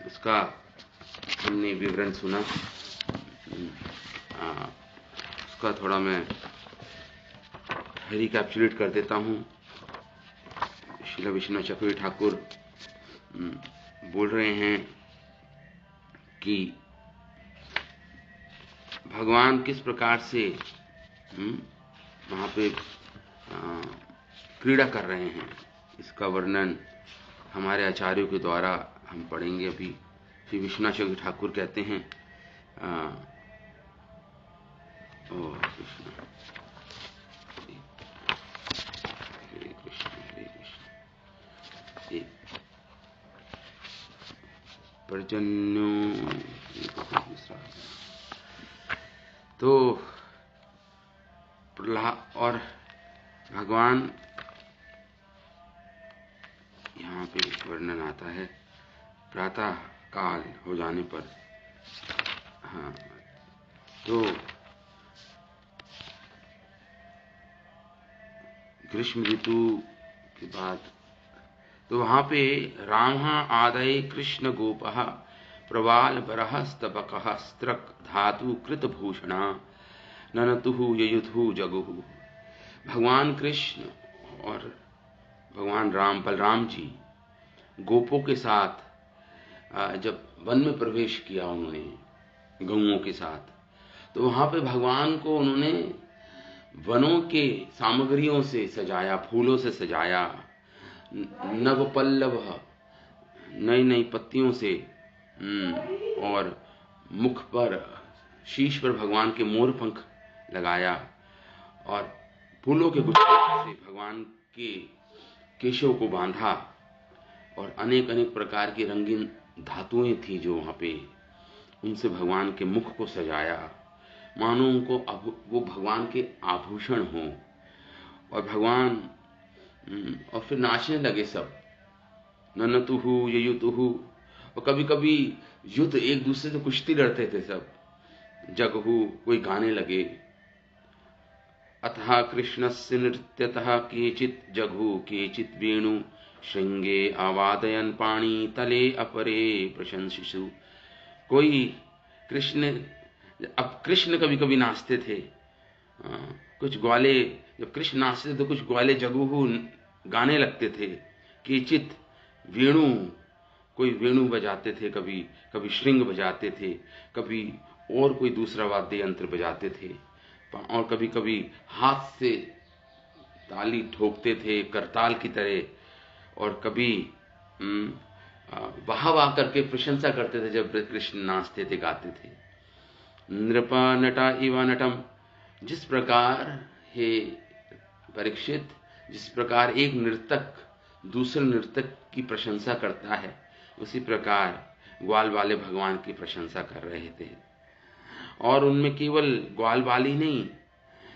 उसका हमने विवरण सुना। उसका थोड़ा मैं रिकैप्चुलेट कर देता हूँ। श्रील विश्वनाथ चक्रवर्ती ठाकुर बोल रहे हैं कि भगवान किस प्रकार से वहाँ पे क्रीड़ा कर रहे हैं, इसका वर्णन हमारे आचार्यों के द्वारा हम पढ़ेंगे अभी। श्री विश्वनाथ चक्रवर्ती ठाकुर कहते हैं, ओ कृष्ण, हरे कृष्ण हरे कृष्ण। पर्जन्यों तो प्रहलाद और भगवान, यहाँ पे वर्णन आता है प्रातः काल हो जाने पर। हाँ, तो ग्रीष्म ऋतु के बाद तो वहाँ पे राम आदय कृष्ण गोपः प्रवाल बरह स्तबकः स्त्रक धातु कृत भूषणा ननतुहु ययुधु जगुहु। भगवान कृष्ण और भगवान राम, बलराम जी गोपों के साथ जब वन में प्रवेश किया उन्होंने गौओं के साथ, तो वहाँ पे भगवान को उन्होंने वनों के सामग्रियों से सजाया, फूलों से सजाया, नव पल्लव नई नई पत्तियों से, और मुख पर, शीश पर भगवान के मोर पंख लगाया और फूलों के गुच्छे से भगवान के केशों को बांधा और अनेक अनेक प्रकार की रंगीन धातुएं थी जो वहाँ पे, उनसे भगवान के मुख को सजाया, मानो उनको वो भगवान के आभूषण हों। और भगवान और फिर नाचने लगे सब, ननतुहु ययुतुहु, और कभी कभी युद्ध, एक दूसरे से कुश्ती लड़ते थे सब। जगहु, कोई गाने लगे। अतः कृष्णस्य नृत्यतः केचित् जघु केचित् वेणु श्रृंगे आवादयन पाणी तले अपरे प्रशंसिषु। कोई कृष्ण, अब कृष्ण कभी कभी नाचते थे, कुछ ग्वाले, जब कृष्ण नाचते थे तो कुछ ग्वाले जगुहु गाने लगते थे। केचित वेणु, कोई वेणु बजाते थे, कभी कभी श्रृंग बजाते थे, कभी और कोई दूसरा वाद्य यंत्र बजाते थे, और कभी कभी हाथ से ताली ठोकते थे करताल की तरह, और कभी वाह वाह करके प्रशंसा करते थे जब कृष्ण नाचते थे, गाते थे। नृपा नटा इव नटम, जिस प्रकार हे परीक्षित, जिस प्रकार एक नर्तक दूसरे नर्तक की प्रशंसा करता है, उसी प्रकार ग्वाल वाले भगवान की प्रशंसा कर रहे थे। और उनमें केवल ग्वाल वाली नहीं,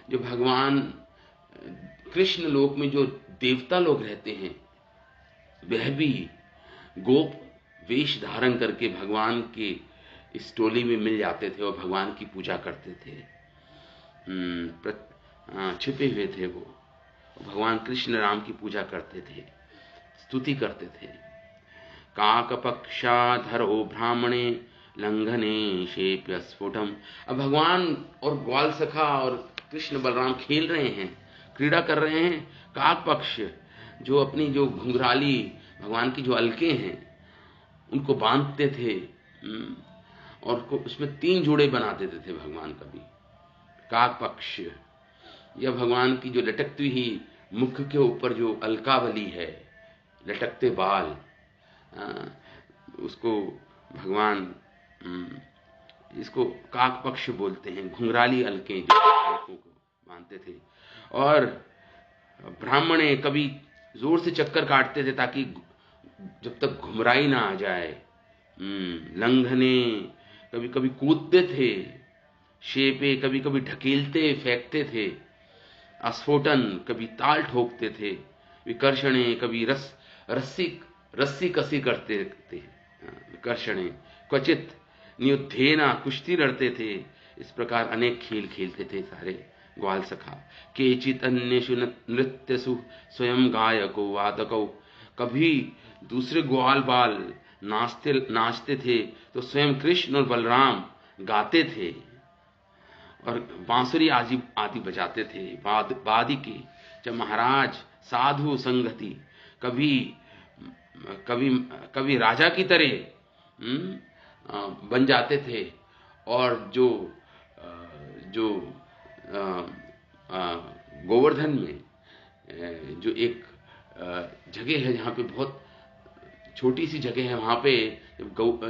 जो भगवान कृष्ण लोक में जो देवता लोग रहते हैं, वह भी गोप वेश धारण करके भगवान के इस टोली में मिल जाते थे और भगवान की पूजा करते थे। छिपे हुए थे वो, भगवान कृष्ण राम की पूजा करते थे, स्तुति करते थे। काकपक्षाधरो ब्राह्मणे लंघने शेप्य स्फुटम। अब भगवान और ग्वाल सखा और कृष्ण बलराम खेल रहे हैं, क्रीड़ा कर रहे हैं। काक पक्ष, जो अपनी जो घुंघराली भगवान की जो अलके हैं उनको बांधते थे, और उसमें 3 जोड़े बना देते थे भगवान का भी। काक पक्ष, यह भगवान की जो लटकती हुई मुख के ऊपर जो अलकावली है, लटकते बाल, उसको भगवान, इसको काक पक्ष बोलते हैं, घुंघराली अलके जो अलकों को बांधते थे। और ब्राह्मणे, कभी जोर से चक्कर काटते थे ताकि जब तक घुमराई ना आ जाए। लंघने, कभी कभी कूदते थे। शेपे, कभी कभी ढकेलते फेंकते थे। अस्फोटन, कभी ताल ठोकते थे। विकर्षणे, कभी रस्सी कसी करते थे। विकर्षणे क्वचित नियुद्धेना, कुश्ती लड़ते थे। इस प्रकार अनेक खेल खेलते थे सारे ग्वाल सखा। केचित अन्येषु नृत्यसु स्वयं गायको वादको, कभी दूसरे ग्वाल बाल नाचते थे तो स्वयं कृष्ण और बलराम गाते थे और बांसुरी आदि बजाते थे, वादी के। जब महाराज साधु संगति कभी कभी कभी राजा की तरह बन जाते थे, और जो जो गोवर्धन में जो एक जगह है जहाँ पे बहुत छोटी सी जगह है, वहाँ पे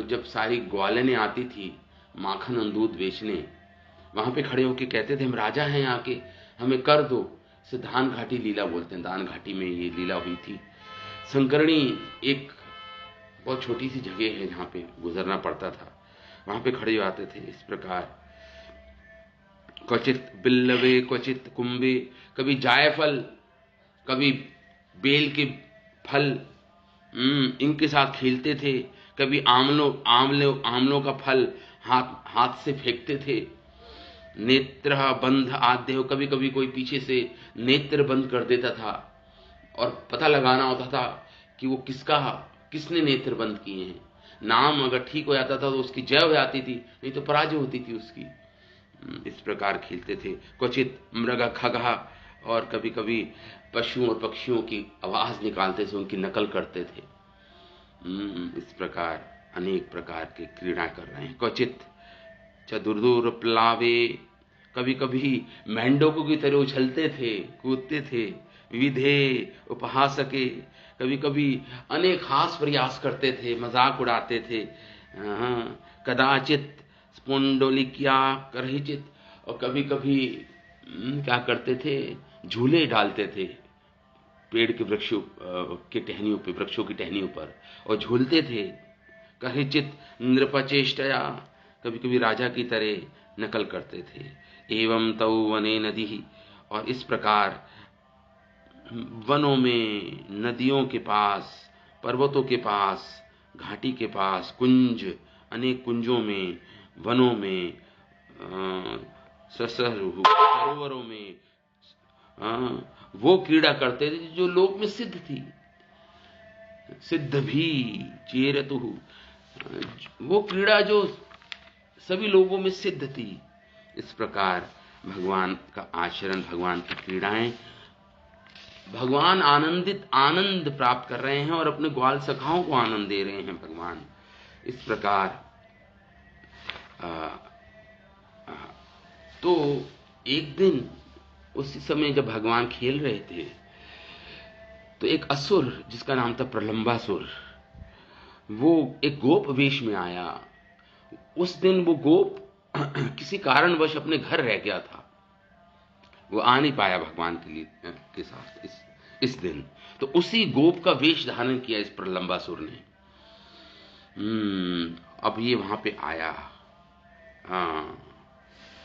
जब सारी ग्वालनें आती थी माखन और दूध बेचने, वहाँ पे खड़े होके कहते थे हम राजा हैं यहाँ के, हमें कर दो। इसे धान घाटी लीला बोलते हैं, दान घाटी में ये लीला हुई थी। संकरणी एक बहुत छोटी सी जगह है जहाँ पे गुजरना पड़ता था, वहाँ पे खड़े जाते थे इस प्रकार। क्वचित बिल्लवे क्वचित कुंभे, कभी जायफल कभी बेल के फल इनके साथ खेलते थे, कभी आमलों का फल हाथ से फेंकते थे। नेत्र बंध आद्य, कभी कभी कोई पीछे से नेत्र बंद कर देता था और पता लगाना होता था कि वो किसने नेत्र बंद किए हैं। नाम अगर ठीक हो जाता था तो उसकी जय हो जाती थी, नहीं तो पराजय होती थी उसकी। इस प्रकार खेलते थे। क्वचित मृग खगहा, और कभी कभी पशुओं और पक्षियों की आवाज निकालते थे, उनकी नकल करते थे। इस प्रकार अनेक प्रकार की क्रीड़ा कर रहे हैं। क्वचित चतुर्दूर प्लावे, कभी कभी मेंढकों की तरह उछलते थे, कूदते थे। विविधे उपहासके, कभी कभी अनेक हास प्रयास करते थे, मजाक उड़ाते थे। कदाचित स्पुंडलिक्या करहिचित, और कभी कभी क्या करते थे, झूले डालते थे पेड़ के वृक्षों के टहनियों पे, वृक्षों की टहनियों पर, और झूलते थे। करहिचित नृपचेष्टया, कभी कभी राजा की तरह नकल करते थे। एवं तौ वने नदी, और इस प्रकार वनों में, नदियों के पास, पर्वतों के पास, घाटी के पास, कुंज, अनेक कुंजों में, वनों में, सरोवरों में वो क्रीड़ा करते थे जो लोक में सिद्ध थी। सिद्ध भी चेरतु, वो क्रीड़ा जो सभी लोगों में सिद्ध थी। इस प्रकार भगवान का आचरण, भगवान की क्रीड़ाएं, भगवान आनंद प्राप्त कर रहे हैं और अपने ग्वाल सखाओं को आनंद दे रहे हैं भगवान। इस प्रकार तो एक दिन उसी समय जब भगवान खेल रहे थे तो एक असुर जिसका नाम था प्रलंबासुर, वो एक गोप वेश में आया। उस दिन वो गोप किसी कारणवश अपने घर रह गया था, वो आ नहीं पाया भगवान के साथ इस दिन। तो उसी गोप का वेश धारण किया इस प्रलंबासुर ने। अब ये वहां पे आया।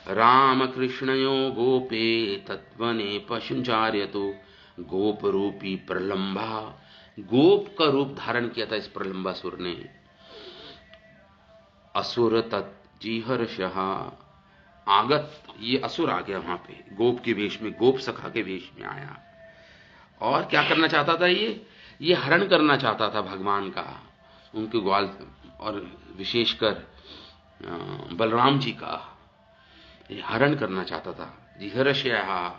राम कृष्णयो गोपे तत्वने पशुचार्यतो गोप रूपी प्रलंबा, गोप का रूप धारण किया था इस प्रलंबासुर ने। असुर तत्जीहर्षः आगत, ये असुर आ गया वहां पे गोप के वेश में, गोप सखा के वेश में आया। और क्या करना चाहता था? ये हरण करना चाहता था भगवान का, उनके ग्वाल, और विशेषकर बलराम जी का ये हरण करना चाहता था। जिहर्षयः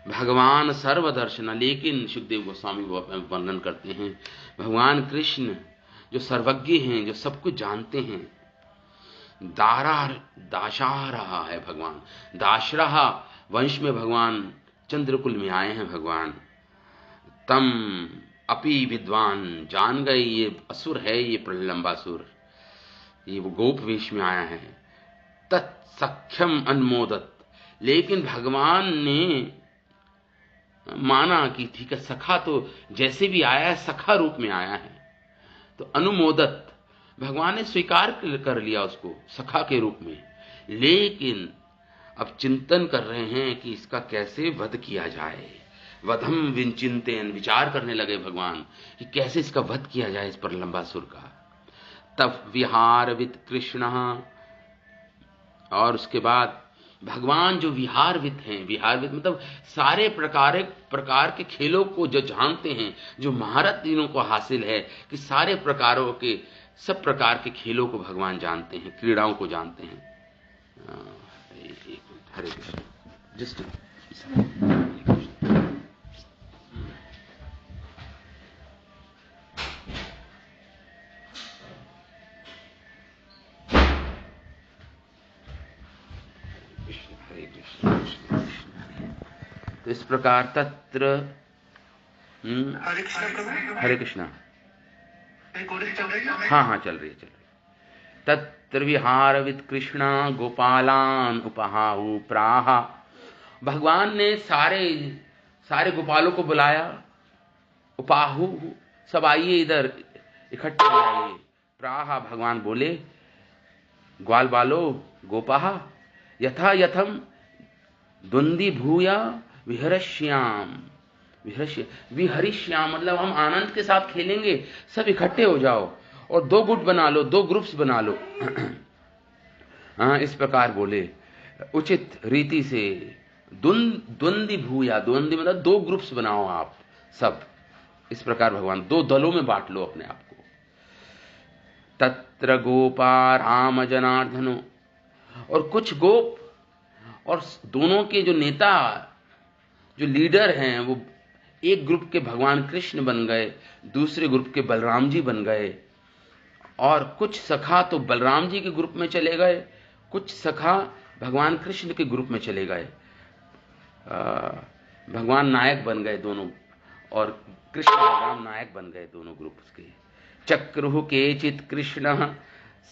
भगवान सर्वदर्शन, लेकिन सुखदेव गोस्वामी वो वर्णन करते हैं, भगवान कृष्ण जो सर्वज्ञ हैं, जो सब कुछ जानते हैं, दाशारहा है भगवान, दाशरहा वंश में भगवान चंद्रकुल में आए हैं भगवान। तम अपि विद्वान, जान गए ये असुर है, ये प्रलंबासुर, ये वो गोप वेश में आया है। तत्सख्यम अनुमोदत, लेकिन भगवान ने माना कि ठीक है, सखा तो जैसे भी आया है सखा रूप में आया है, तो अनुमोदत, भगवान ने स्वीकार कर लिया उसको सखा के रूप में। लेकिन अब चिंतन कर रहे हैं कि इसका कैसे वध किया जाए। वधम विचिंतन, विचार करने लगे भगवान कि कैसे इसका वध किया जाए इस प्रलंबासुर का। तब विहारवित कृष्ण, और उसके बाद भगवान जो विहारवित हैं, विहारवित मतलब सारे प्रकार के खेलों को जो जानते हैं, जो महारत जिन्हों को हासिल है कि सारे प्रकारों के सब प्रकार के खेलों को भगवान जानते हैं, क्रीड़ाओं को जानते हैं। हरे कृष्ण। जस्ट हरे कृष्ण। तो इस प्रकार तत्र हरे कृष्णा। हाँ चल रही है। तत्र विहारविद कृष्णा गोपालान उपहाउ प्राहा। भगवान ने सारे गोपालों को बुलाया। उपाहु, सब आइए इधर, इकट्ठे हो जाइए। प्राहा, भगवान बोले, ग्वाल बालो गोपाहा यथा यथम द्वंदी भूया विहरश्याम। विहरिश्याम मतलब हम आनंद के साथ खेलेंगे, सब इकट्ठे हो जाओ और 2 गुट बना लो, 2 ग्रुप्स बना लो। हाँ, इस प्रकार बोले उचित रीति से। द्वंदी भूया, द्वंदी मतलब 2 ग्रुप्स बनाओ आप सब। इस प्रकार भगवान 2 दलों में बांट लो अपने आप को। तत्र गोपा राम जनार्दनो। और कुछ गोप और दोनों के जो नेता, जो लीडर हैं, वो एक ग्रुप के भगवान कृष्ण बन गए, दूसरे ग्रुप के बलराम जी बन गए। और कुछ सखा तो बलराम जी के ग्रुप में चले गए, कुछ सखा भगवान कृष्ण के ग्रुप में चले गए। भगवान नायक बन गए दोनों, और कृष्ण बलराम नायक बन गए दोनों ग्रुप के। चक्रुः केचित् कृष्ण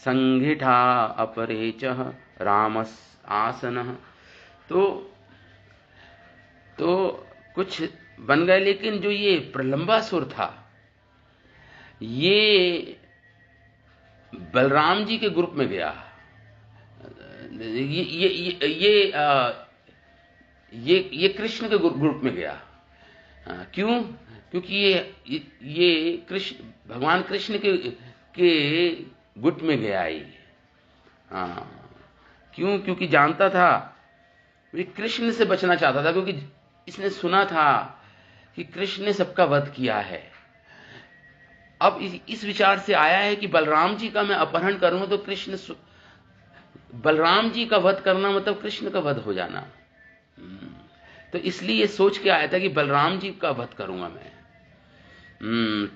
संघिठा अपरेचः रामस आसनः। तो कुछ बन गए, लेकिन जो ये प्रलंबासुर था, ये बलराम जी के ग्रुप में गया। ये कृष्ण के ग्रुप में गया। क्यों? क्योंकि ये कृष्ण, भगवान कृष्ण के गुट में गया ये। क्यों? क्योंकि जानता था, ये कृष्ण से बचना चाहता था, क्योंकि इसने सुना था कि कृष्ण ने सबका वध किया है। अब इस विचार से आया है कि बलराम जी का मैं अपहरण करूं तो बलराम जी का वध करना मतलब कृष्ण का वध हो जाना। तो इसलिए ये सोच के आया था कि बलराम जी का वध करूंगा मैं।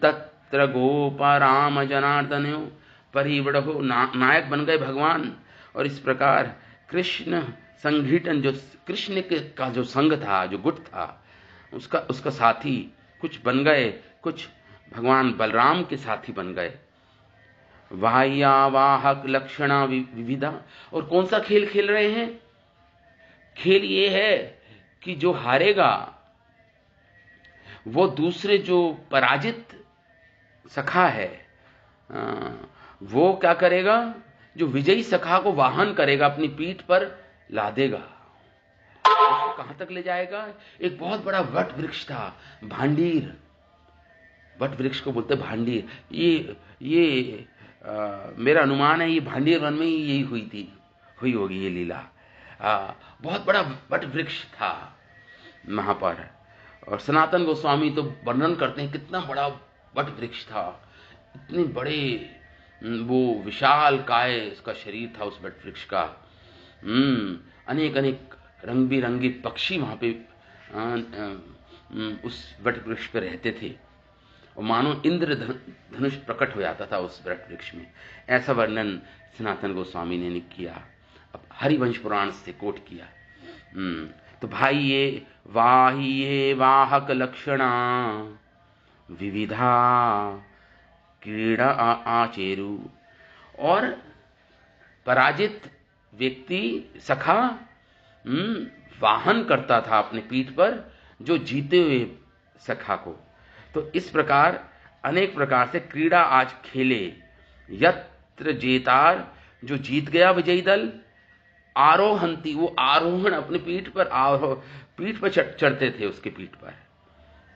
तत्र गोपा राम जनार्दन परिवड़ो, नायक बन गए भगवान। और इस प्रकार कृष्ण संघीटन, जो कृष्ण का जो संघ था, जो गुट था, उसका साथी कुछ बन गए, कुछ भगवान बलराम के साथी बन गए। वाह्यावाहक लक्षणा विविधा। और कौन सा खेल खेल रहे हैं? खेल ये है कि जो हारेगा वो दूसरे जो पराजित सखा है, वो क्या करेगा? जो विजयी सखा को वाहन करेगा, अपनी पीठ पर लादेगा, उसको कहां तक ले जाएगा? एक बहुत बड़ा वट वृक्ष था, भांडीर, वट वृक्ष को बोलते भांडीर। ये मेरा अनुमान है, ये भांडीर वन में ही यही हुई होगी ये लीला। बहुत बड़ा वट वृक्ष था वहां पर। और सनातन गोस्वामी तो वर्णन करते हैं कितना बड़ा वट वृक्ष था, इतने बड़े, वो विशाल काय उसका शरीर था उस वट वृक्ष का। अनेक अनेक रंग बिरंगे पक्षी वहां पे उस वट वृक्ष पे रहते थे, और मानो इंद्र धनुष प्रकट हो जाता था उस वट वृक्ष में। ऐसा वर्णन सनातन गोस्वामी ने किया, अब हरिवंश पुराण से कोट किया। तो भाई ये वाहक लक्षणा विविधा क्रीड़ा आचेरु। और पराजित व्यक्ति सखा वाहन करता था अपने पीठ पर जो जीते हुए सखा को। तो इस प्रकार अनेक प्रकार से क्रीड़ा आज खेले। यत्र जेतार, जो जीत गया विजयी दल, आरोहंती, वो आरोहण अपने पीठ पर चढ़ते थे उसके पीठ पर।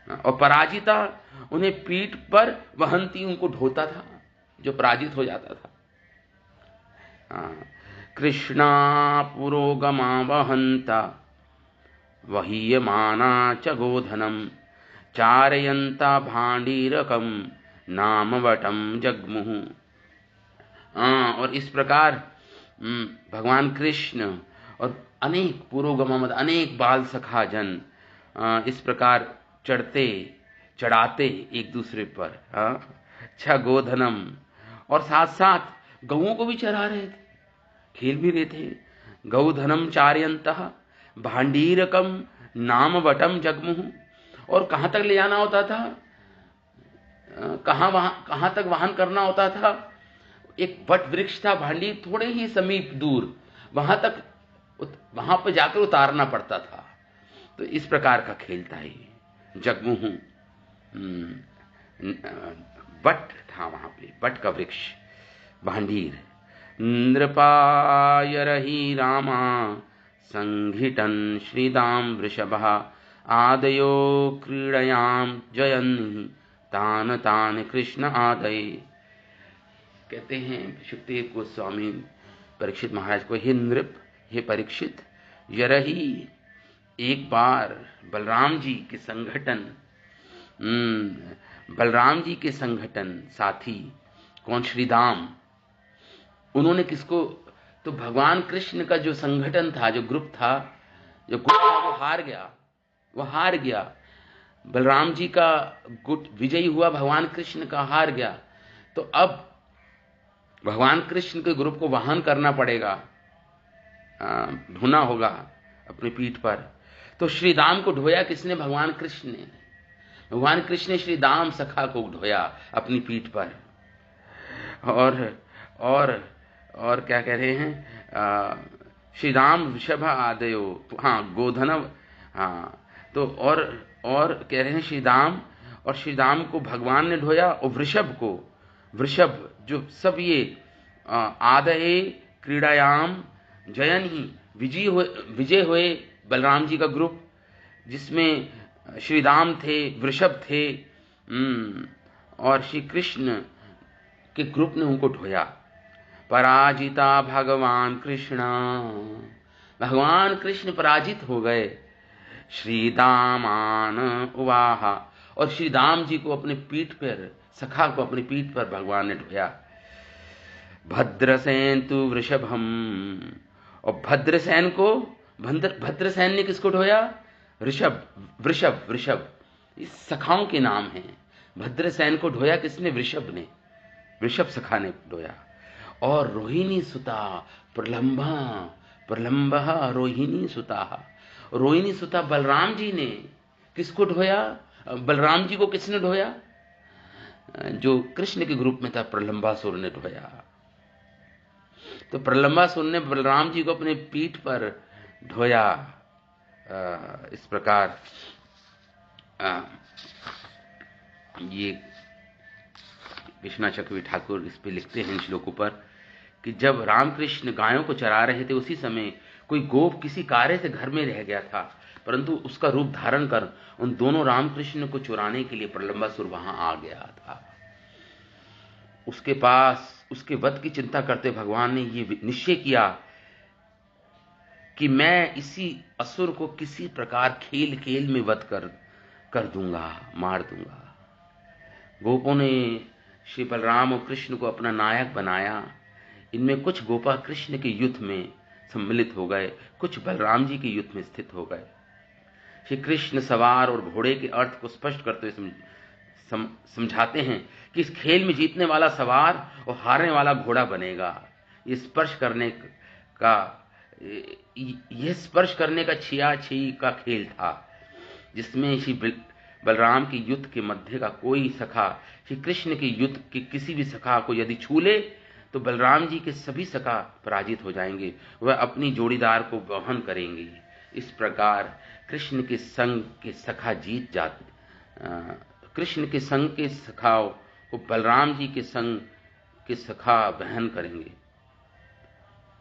और पराजिता, उन्हें पीठ पर वहंती, उनको ढोता था जो पराजित हो जाता था। कृष्णा पुरोगमा वहंता वहीयमाना च गोधनम चारयंता भांडीरकम नामवटम जगमुहु। और इस प्रकार भगवान कृष्ण और अनेक पुरोगममद अनेक बाल सखा जन इस प्रकार चढ़ाते एक दूसरे पर अच्छा गोधनम, और साथ साथ गऊओं को भी चरा रहे थे, खेल भी रहे थे। गौधनम चार्यंतः भांडीरकम नाम वटम जगमुह, और कहाँ तक ले जाना होता था, कहाँ तक वाहन करना होता था। एक वट वृक्ष था भांडी, थोड़े ही समीप दूर, वहां पर जाकर उतारना पड़ता था। तो इस प्रकार का खेल था ये जगमुह। वट था वहां पे, वट का वृक्ष भांडीर। नृपाय रही रामा संघिटन श्रीदाम वृषभः आदयो क्रीड़याम जयन्हि तान तान कृष्ण आदये। कहते हैं सुखदेव गोस्वामी परीक्षित महाराज को, हे नृप, हे परीक्षित, यरही एक बार बलराम जी के संगठन साथी कौन, श्रीदाम, उन्होंने किसको, तो भगवान कृष्ण का जो संगठन था, जो ग्रुप था, वो हार गया। बलराम जी का गुट विजयी हुआ, भगवान कृष्ण का हार गया। तो अब भगवान कृष्ण के ग्रुप को वाहन करना पड़ेगा, ढोना होगा अपनी पीठ पर। तो श्रीदाम को ढोया किसने, भगवान कृष्ण ने। भगवान कृष्ण ने श्रीदाम सखा को ढोया अपनी पीठ पर। और क्या कह रहे हैं, श्रीराम वृषभ आदयो, गोधनव, तो और कह रहे हैं श्रीदाम, और श्रीदाम को भगवान ने ढोया, और वृषभ जो सब ये आदये क्रीड़ायाम जयन ही, विजय हुए बलराम जी का ग्रुप, जिसमें श्रीदाम थे, वृषभ थे, और श्री कृष्ण के ग्रुप ने उनको ढोया। पराजिता भगवान कृष्ण पराजित हो गए। श्रीदामान उवाहा, और श्रीदाम जी को अपने पीठ पर, सखा को अपनी पीठ पर भगवान ने ढोया। भद्रसेन तु वृषभम, और भद्रसेन ने किसको ढोया, वृषभ, इस सखाओं के नाम हैं। भद्रसेन को ढोया किसने, वृषभ सखा ने ढोया। और रोहिणी सुता प्रलंब रोहिणी सुता बलराम जी ने किसको ढोया, बलराम जी को किसने ढोया, जो कृष्ण के ग्रुप में था, प्रलंबासुर ने ढोया। तो प्रलंबासुर ने बलराम जी को अपने पीठ पर ढोया। इस प्रकार ये विश्वनाथ चक्रवर्ती ठाकुर इस पे लिखते हैं इन श्लोकों पर कि जब रामकृष्ण गायों को चरा रहे थे, उसी समय कोई गोप किसी कार्य से घर में रह गया था, परंतु उसका रूप धारण कर उन दोनों रामकृष्ण को चुराने के लिए प्रलंबासुर वहां आ गया था। उसके पास उसके वध की चिंता करते भगवान ने ये निश्चय किया कि मैं इसी असुर को किसी प्रकार खेल में वध कर दूंगा, मार दूंगा। गोपों ने श्री बलराम और कृष्ण को अपना नायक बनाया। इनमें कुछ गोपा कृष्ण के युद्ध में सम्मिलित हो गए, कुछ बलराम जी के युद्ध में स्थित हो गए। श्री कृष्ण सवार और घोड़े के अर्थ को स्पष्ट करते हुए समझाते हैं कि इस खेल में जीतने वाला सवार और हारने वाला घोड़ा बनेगा। ये स्पर्श करने का छिया छी का खेल था, जिसमें श्री बलराम के युद्ध के मध्य का कोई सखा श्री कृष्ण के युद्ध के किसी भी सखा को यदि छू ले तो बलराम जी के सभी सखा पराजित हो जाएंगे, वह अपनी जोड़ीदार को वहन करेंगे। इस प्रकार कृष्ण के संग के सखा जीत जाते, कृष्ण के संग के सखाओं को बलराम जी के संग के सखा वहन करेंगे।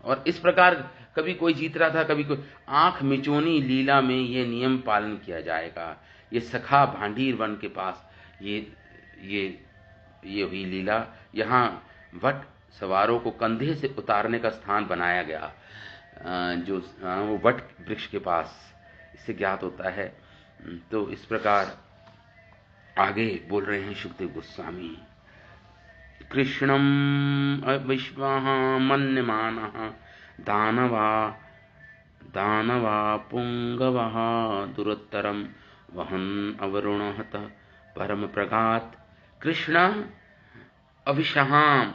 और इस प्रकार कभी कोई जीत रहा था, कभी कोई। आंख मिचोनी लीला में यह नियम पालन किया जाएगा। ये सखा भांडीर वन के पास ये हुई लीला। यहाँ वट सवारों को कंधे से उतारने का स्थान बनाया गया, जो वो वट वृक्ष के पास, इससे ज्ञात होता है। तो इस प्रकार आगे बोल रहे हैं सुखदेव गोस्वामी कृष्णम् अविश्वाः मन्यमानः दानवा पुंगवः दुरुत्तरं वहन् अवरुणहत परम प्रगात्। कृष्ण अविशहाम,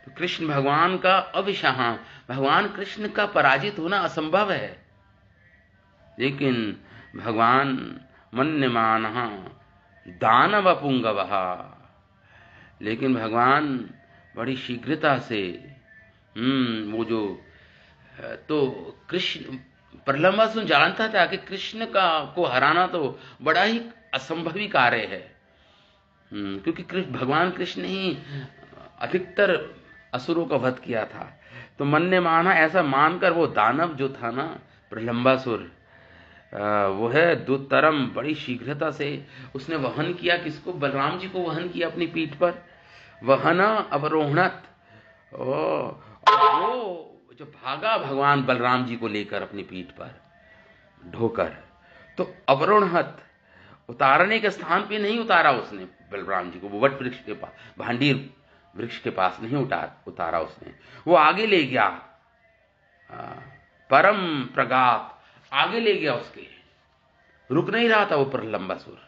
तो कृष्ण भगवान का अविशहा, भगवान कृष्ण का पराजित होना असंभव है, लेकिन भगवान मन्यमानः दानव पुंगवः, लेकिन भगवान बड़ी शीघ्रता से वो जो तो कृष्ण प्रलंबासुर जानता था कि कृष्ण को हराना तो बड़ा ही असंभवी कार्य है, क्योंकि भगवान कृष्ण ने ही अधिकतर असुरों का वध किया था। तो मन ने माना, ऐसा मानकर वो दानव जो था ना प्रलंबासुर, वो है दुतरम, बड़ी शीघ्रता से उसने वहन किया, किसको? बलराम जी को वहन किया अपनी पीठ पर। वहना अवरोहणत, वो जो भागा भगवान बलराम जी को लेकर अपनी पीठ पर ढोकर, तो अवरोहणत, उतारने के स्थान पे नहीं उतारा उसने बलराम जी को, वो वट वृक्ष के पास, भांडीर वृक्ष के पास नहीं उतारा उसने, वो आगे ले गया, परम प्रगात, आगे ले गया उसके, रुक नहीं रहा था वो प्रलंबासुर।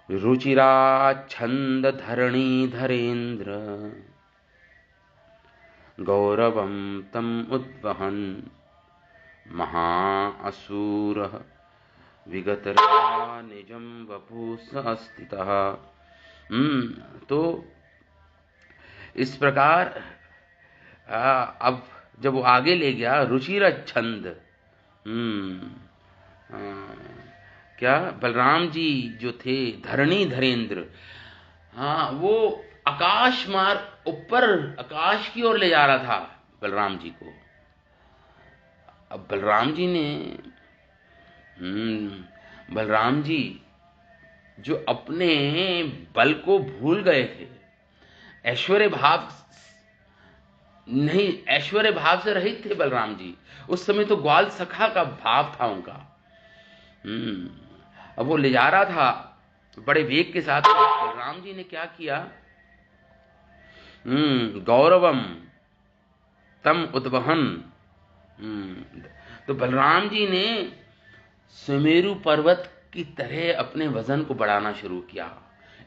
रुचिरा छंद धरणी धरेन्द्र गौरवं तम उद्वहन महाअसूर विगतरा निजम वपुस अस्थितः। तो इस प्रकार अब जब वो आगे ले गया, रुचिर छंद, क्या बलराम जी जो थे धरणी धरेन्द्र, वो आकाश मार्ग ऊपर आकाश की ओर ले जा रहा था बलराम जी को। अब बलराम जी जो अपने बल को भूल गए थे, ऐश्वर्य भाव से रहित थे बलराम जी। उस समय तो ग्वाल सखा का भाव था उनका। अब वो ले जा रहा था बड़े वेग के साथ। बलराम जी ने क्या किया? गौरवम तम उद्वहन, तो बलराम जी ने सुमेरु पर्वत की तरह अपने वजन को बढ़ाना शुरू किया।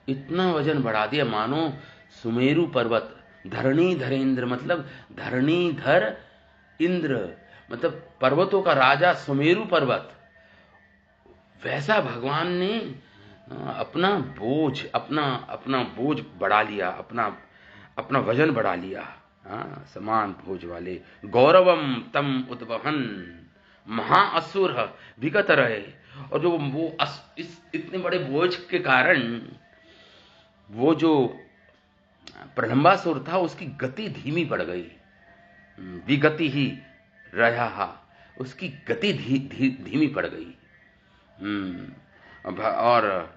इतना वजन बढ़ा दिया मानो सुमेरु पर्वत, धरणी धरेंद्र मतलब धरणीधर इंद्र, मतलब पर्वतों का राजा सुमेरु पर्वत, वैसा भगवान ने अपना बोझ बढ़ा लिया, अपना वजन बढ़ा लिया, समान बोझ वाले। गौरवम तम उद्वहन महाअसुर विगत रहे, और जो वो इस इतने बड़े बोझ के कारण वो जो प्रलंबासुर था उसकी गति धीमी पड़ गई। विगति ही रहा, उसकी गति धीमी पड़ गई। और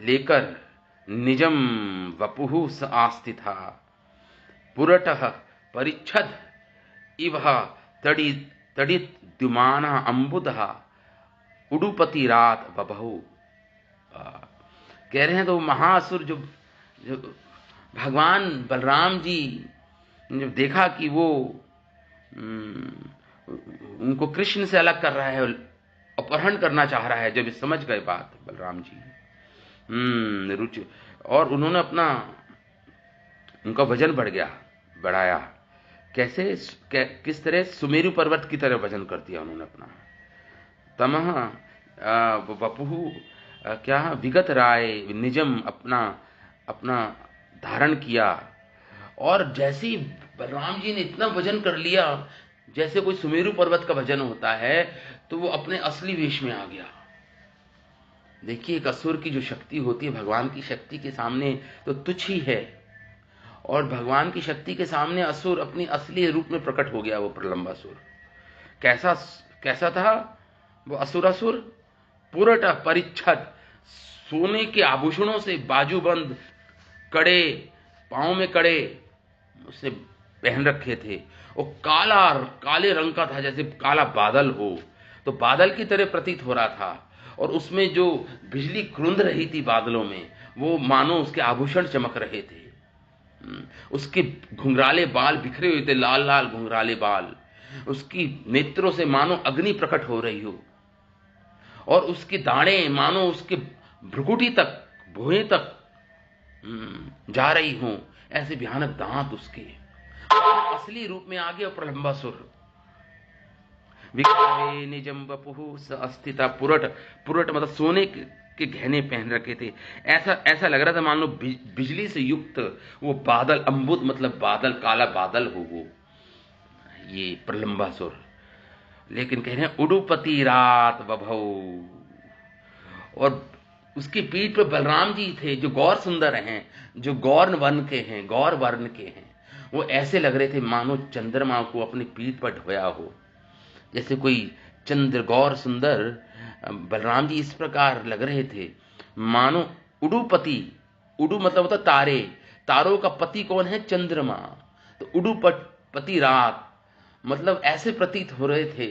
लेकर निजम वपुहु स आस्थिता पुरतः परिच्छद इव तडित द्युमान अम्बुदः उडुपति रात बबहु। कह रहे हैं तो महाअसुर जो भगवान बलराम जी जब देखा कि वो उनको कृष्ण से अलग कर रहा है, अपहरण करना चाह रहा है, जब समझ गए बात बलराम जी, रुचि, और उन्होंने उनका वजन बढ़ाया। कैसे? किस तरह? सुमेरु पर्वत की तरह वजन कर दिया उन्होंने अपना। तमह वपुहु क्या विगत राय निजम, अपना धारण किया। और जैसे ही बलराम जी ने इतना वजन कर लिया जैसे कोई सुमेरु पर्वत का वजन होता है, तो वो अपने असली वेश में आ गया। देखिए, एक असुर की जो शक्ति होती है भगवान की शक्ति के सामने तो तुच्छ ही है, और भगवान की शक्ति के सामने असुर अपनी असली रूप में प्रकट हो गया। वो प्रलंबासुर कैसा था वो असुर? पुरट परिच्छद, सोने के आभूषणों से बाजूबंद, कड़े, पांव में कड़े उसने पहन रखे थे, और काले रंग का था, जैसे काला बादल हो, तो बादल की तरह प्रतीत हो रहा था। और उसमें जो बिजली क्रुंध रही थी बादलों में, वो मानो उसके आभूषण चमक रहे थे। उसके घुंघराले बाल बिखरे हुए थे, लाल लाल घुंघराले बाल। उसकी नेत्रों से मानो अग्नि प्रकट हो रही हो, और उसकी दाढ़ें मानो उसके भ्रुकुटी तक, भुएं तक जा रही हों। ऐसे भयानक दांत उसके। असली रूप में आ गया प्रलंबासुर। विक्रमे निजम वपुः स अस्थिता पुरट। पुरट मतलब सोने के गहने पहन रखे थे। ऐसा लग रहा था मान लो बिजली से युक्त वो बादल, अम्बुद मतलब बादल, काला बादल हो वो, ये प्रलंबासुर। लेकिन कह रहे हैं उडुपति रात बभौ, और उसकी पीठ पर बलराम जी थे जो गौर सुंदर हैं, जो गौर वर्ण के हैं, गौर वर्ण के हैं। वो ऐसे लग रहे थे मानो चंद्रमा को अपनी पीठ पर ढोया हो, जैसे कोई चंद्र गौर सुंदर बलराम जी इस प्रकार लग रहे थे मानो उडुपति। उडु मतलब होता तारे, तारों का पति कौन है? चंद्रमा। तो उडुपति रात मतलब ऐसे प्रतीत हो रहे थे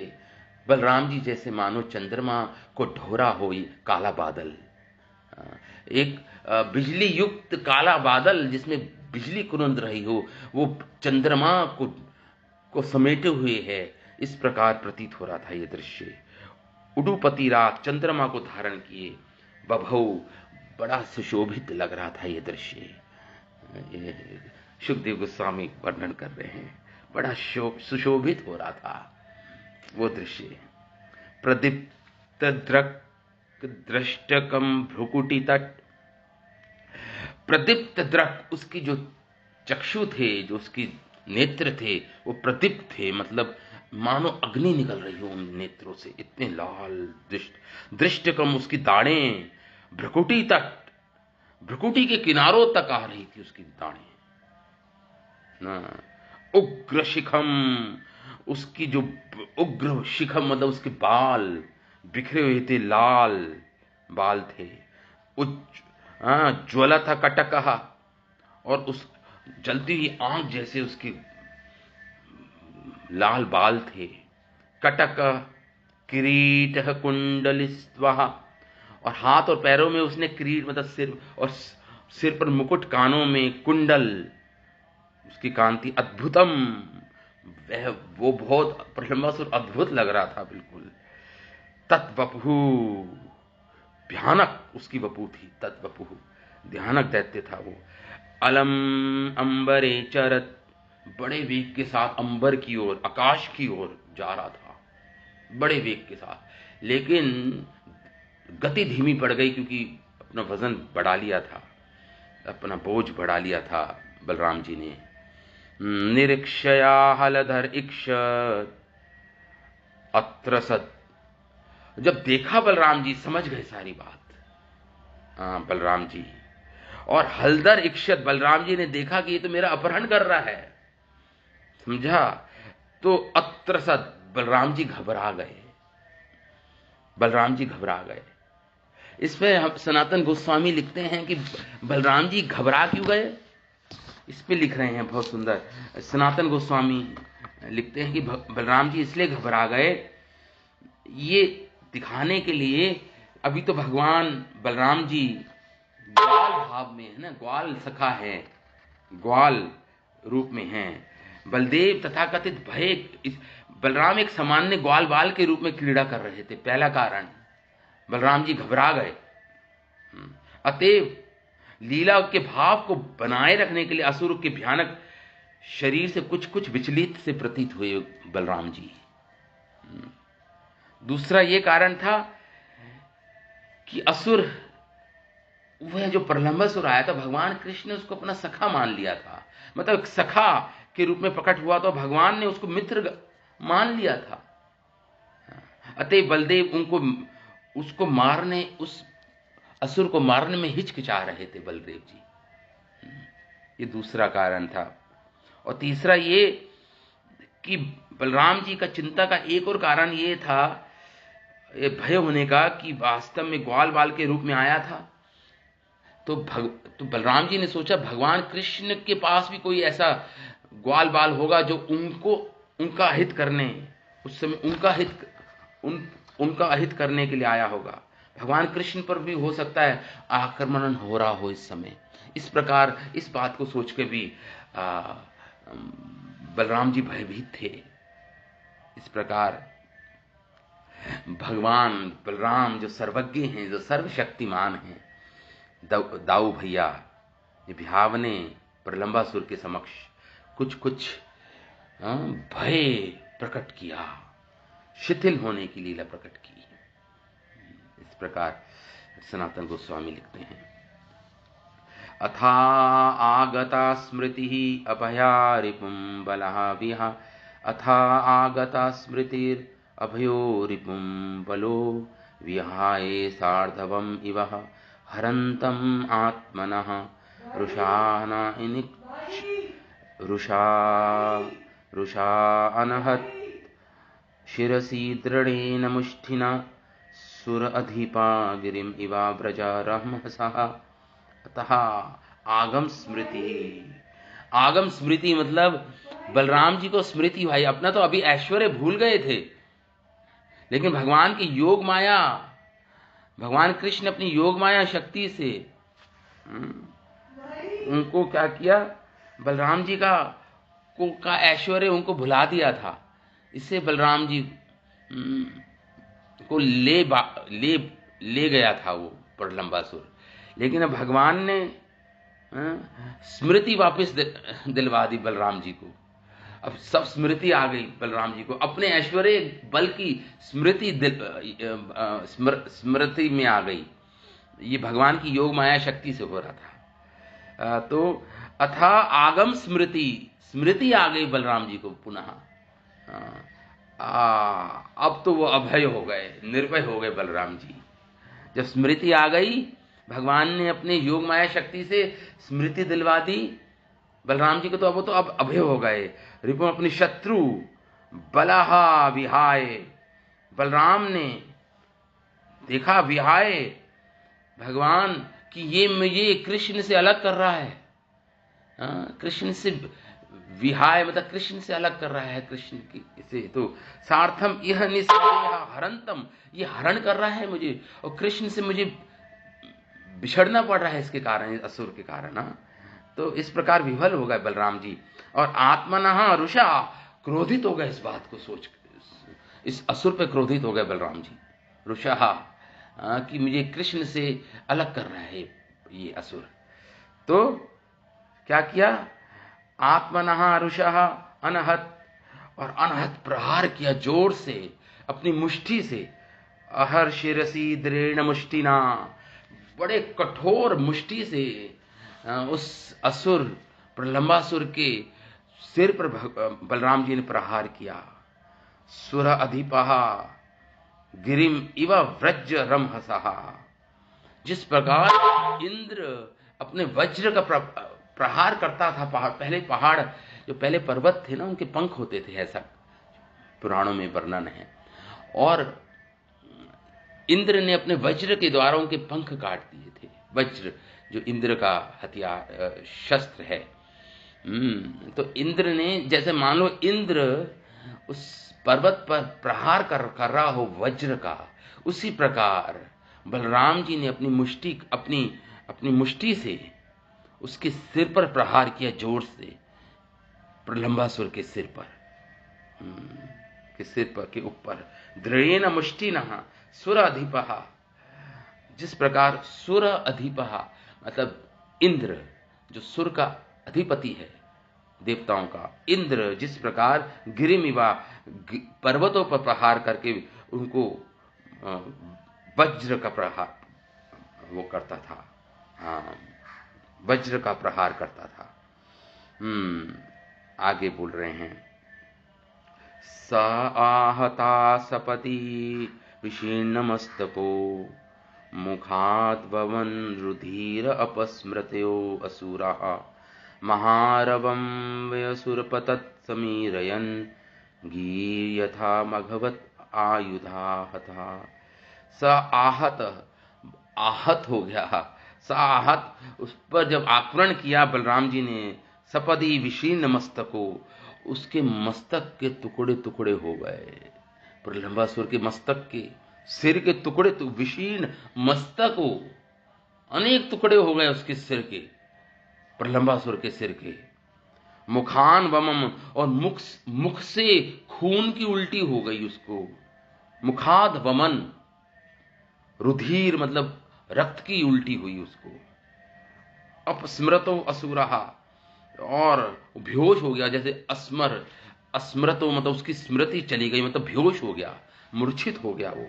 बलराम जी जैसे मानो चंद्रमा को ढोरा हो काला बादल। एक बिजली युक्त काला बादल जिसमें बिजली कुरंद रही हो, वो चंद्रमा को समेटे हुए है, इस प्रकार प्रतीत हो रहा था ये दृश्य। उडुपति रात, चंद्रमा को धारण किए, बभौ, बड़ा सुशोभित लग रहा था ये दृश्य। सुखदेव गोस्वामी वर्णन कर रहे हैं, बड़ा सुशोभित हो रहा था वो दृश्य। प्रदीप्त द्रक दृष्टकम भ्रुकुटी तट। प्रदीप्त द्रक, उसकी जो चक्षु थे, जो उसकी नेत्र थे, वो प्रदीप्त थे, मतलब मानो अग्नि निकल रही हो उन नेत्रों से, इतने लाल दृष्टकम, उसकी दाढ़ें भ्रुकुटी तट, भ्रुकुटी के किनारों तक आ रही थी उसकी दाढ़ें ना। उग्र शिखम, उसकी जो उग्र शिखम मतलब उसके बाल बिखरे हुए थे, लाल बाल थे। ज्वला था कटकहा, और उस जलती हुई आंख जैसे उसके लाल बाल थे। कटक किरीट कुंडलिस्त्वः, और हाथ और पैरों में उसने किरीट मतलब सिर, और सिर पर मुकुट, कानों में कुंडल, उसकी कांति अद्भुतम। वो बहुत प्रलंबासुर अद्भुत लग रहा था बिल्कुल। तत्वपु, भयानक उसकी वपु थी। तत्वपु, भयानक दैत्य था वो। अलम अंबरे चरत, बड़े वेग के साथ अंबर की ओर, आकाश की ओर जा रहा था बड़े वेग के साथ। लेकिन गति धीमी पड़ गई क्योंकि अपना वजन बढ़ा लिया था, अपना बोझ बढ़ा लिया था बलराम जी ने। निरीक्षया हलधर इक्षत अत्रसत, जब देखा बलराम जी समझ गए सारी बात। बलराम जी और हलधर इक्षत, बलराम जी ने देखा कि ये तो मेरा अपहरण कर रहा है, समझा? तो अत्रसत, बलराम जी घबरा गए। बलराम जी घबरा गए। इसमें हम सनातन गोस्वामी लिखते हैं कि बलराम जी घबरा क्यों गए, इस पे लिख रहे हैं बहुत सुंदर। सनातन गोस्वामी लिखते हैं कि बलराम जी इसलिए घबरा गए, ये दिखाने के लिए, अभी तो भगवान बलराम जी ग्वाल भाव में है ना, ग्वाल सखा है, ग्वाल रूप में हैं। बलदेव तथाकथित भय, बलराम एक सामान्य ग्वाल बाल के रूप में क्रीड़ा कर रहे थे, पहला कारण बलराम जी घबरा गए। अतएव लीला के भाव को बनाए रखने के लिए असुर के भयानक शरीर से कुछ कुछ विचलित से प्रतीत हुए बलराम जी। दूसरा ये कारण था कि असुर, वह जो प्रलंबासुर आया था, भगवान कृष्ण ने उसको अपना सखा मान लिया था, मतलब सखा के रूप में प्रकट हुआ तो भगवान ने उसको मित्र मान लिया था। अतः बलदेव उसको मारने, उस असुर को मारने में हिचकिचा रहे थे बलदेव जी। ये दूसरा कारण था। और तीसरा ये कि बलराम जी का चिंता का एक और कारण ये था, ये भय होने का, कि वास्तव में ग्वाल बाल के रूप में आया था। तो बलराम जी ने सोचा भगवान कृष्ण के पास भी कोई ऐसा ग्वाल बाल होगा जो उनका हित करने, उस समय उनका हित करने के लिए आया होगा। भगवान कृष्ण पर भी हो सकता है आक्रमण हो रहा हो इस समय। इस प्रकार इस बात को सोच के भी बलराम जी भयभीत थे। इस प्रकार भगवान बलराम जो सर्वज्ञ हैं, जो सर्वशक्तिमान हैं, दाऊ भैया ये भयावने प्रलंबासुर के समक्ष कुछ कुछ भय प्रकट किया, शिथिल होने की लीला प्रकट की। इस प्रकार सनातन गोस्वामी लिखते हैं, अथा आगता स्मृति अभया रिपुं बलः विहा, अथा आगता स्मृतिर अभयो रिपुं बलो विहाय सार्धवम् इव हरन्तम् आत्मनः रुषा अनहत् शिरसि दृढ़ेन मुष्ठिना सुर अधिपा गिरिम इवा व्रजारहमसः। अतः आगम स्मृति, आगम स्मृति मतलब बलराम जी को स्मृति भाई, अपना तो अभी ऐश्वर्य भूल गए थे, लेकिन भगवान की योग माया, भगवान कृष्ण अपनी योग माया शक्ति से उनको क्या किया, बलराम जी का ऐश्वर्य उनको भुला दिया था। इससे बलराम जी को ले गया था वो प्रलंबासुर, लेकिन अब भगवान ने स्मृति वापस दिलवा दी बलराम जी को। अब सब स्मृति आ गई बलराम जी को, अपने ऐश्वर्य बल की स्मृति में आ गई। ये भगवान की योग माया शक्ति से हो रहा था। तो अथा आगम स्मृति, स्मृति आ गई बलराम जी को पुनः। अब तो वो अभय हो गए, निर्भय हो गए बलराम जी। जब स्मृति आ गई, भगवान ने अपने योग माया शक्ति से स्मृति दिलवा दी बलराम जी को, तो अब अभय हो गए। रिपुं अपनी शत्रु बलहा विहाय, बलराम ने देखा विहाय भगवान कि ये मुझे कृष्ण से अलग कर रहा है, कृष्ण से विहाय मतलब कृष्ण से अलग कर रहा है, कृष्ण की इसे तो सार्थम यह निस्संदेह हरंतम, ये हरण कर रहा है मुझे, और कृष्ण से मुझे बिछड़ना पड़ रहा है इसके कारण, असुर के कारण। तो इस प्रकार विफल हो गए बलराम जी, और आत्मनः रुषा, क्रोधित हो गए इस बात को सोच, इस असुर पे क्रोधित हो गए बलराम जी। रुषा कि मुझे कृष्ण से अलग कर रहा है ये असुर। तो क्या किया, आत्मनः रुषः अनहत, और अनहत प्रहार किया जोर से अपनी मुष्टि से। अहर शिरसी दृढ़ मुष्टिना, बड़े कठोर मुष्टि से उस असुर प्रलंबासुर के सिर पर बलराम जी ने प्रहार किया। सुर अधिपः गिरिम इव व्रज रमहसः, जिस प्रकार इंद्र अपने वज्र का प्रहार करता था पहाड़, पहले पहाड़ जो पहले पर्वत थे ना उनके पंख होते थे, ऐसा पुराणों में वर्णन है, और इंद्र ने अपने वज्र के द्वारा उनके पंख काट दिए थे। वज्र जो इंद्र का हथियार शस्त्र है। तो इंद्र ने, जैसे मान लो इंद्र उस पर्वत पर प्रहार कर रहा हो वज्र का, उसी प्रकार बलराम जी ने अपनी मुष्टि से उसके सिर पर प्रहार किया जोर से, प्रलंबासुर के सिर पर, के ऊपर। दृढ़ेन मुष्टिनः सुर अधिपः, जिस प्रकार सुर अधिपः मतलब इंद्र जो सुर का अधिपति है देवताओं का, इंद्र जिस प्रकार गिरिमिवा पर्वतों पर प्रहार करके उनको वज्र का प्रहार वो करता था, वज्र का प्रहार करता था। आगे बोल रहे हैं, स आहता सपति विशीर्ण मस्तको मुखाद्भवन रुधिर अपस्मृत्यो असुराः महारवं वयसुरपतत् समीरयन् गीर्यथा मघवत् आयुधा हता। स आहत हो गया, स आहत, उस पर जब आक्रमण किया बलराम जी ने, सपदी विशीर्ण मस्तको, उसके मस्तक के टुकड़े टुकड़े हो गए, प्रलंबासुर के मस्तक के सिर के टुकड़े तो विशीर्ण मस्तक हो, अनेक टुकड़े हो गए उसके सिर के, प्रलंबासुर के सिर के। मुखान वमम, और मुख से खून की उल्टी हो गई उसको। मुखाद वमन, रुधिर मतलब रक्त की उल्टी हुई उसको। अपस्मृतो असुरहा, और बेहोश हो गया, जैसे अस्मृतो मतलब उसकी स्मृति चली गई, मतलब बेहोश हो गया, मूर्छित हो गया वो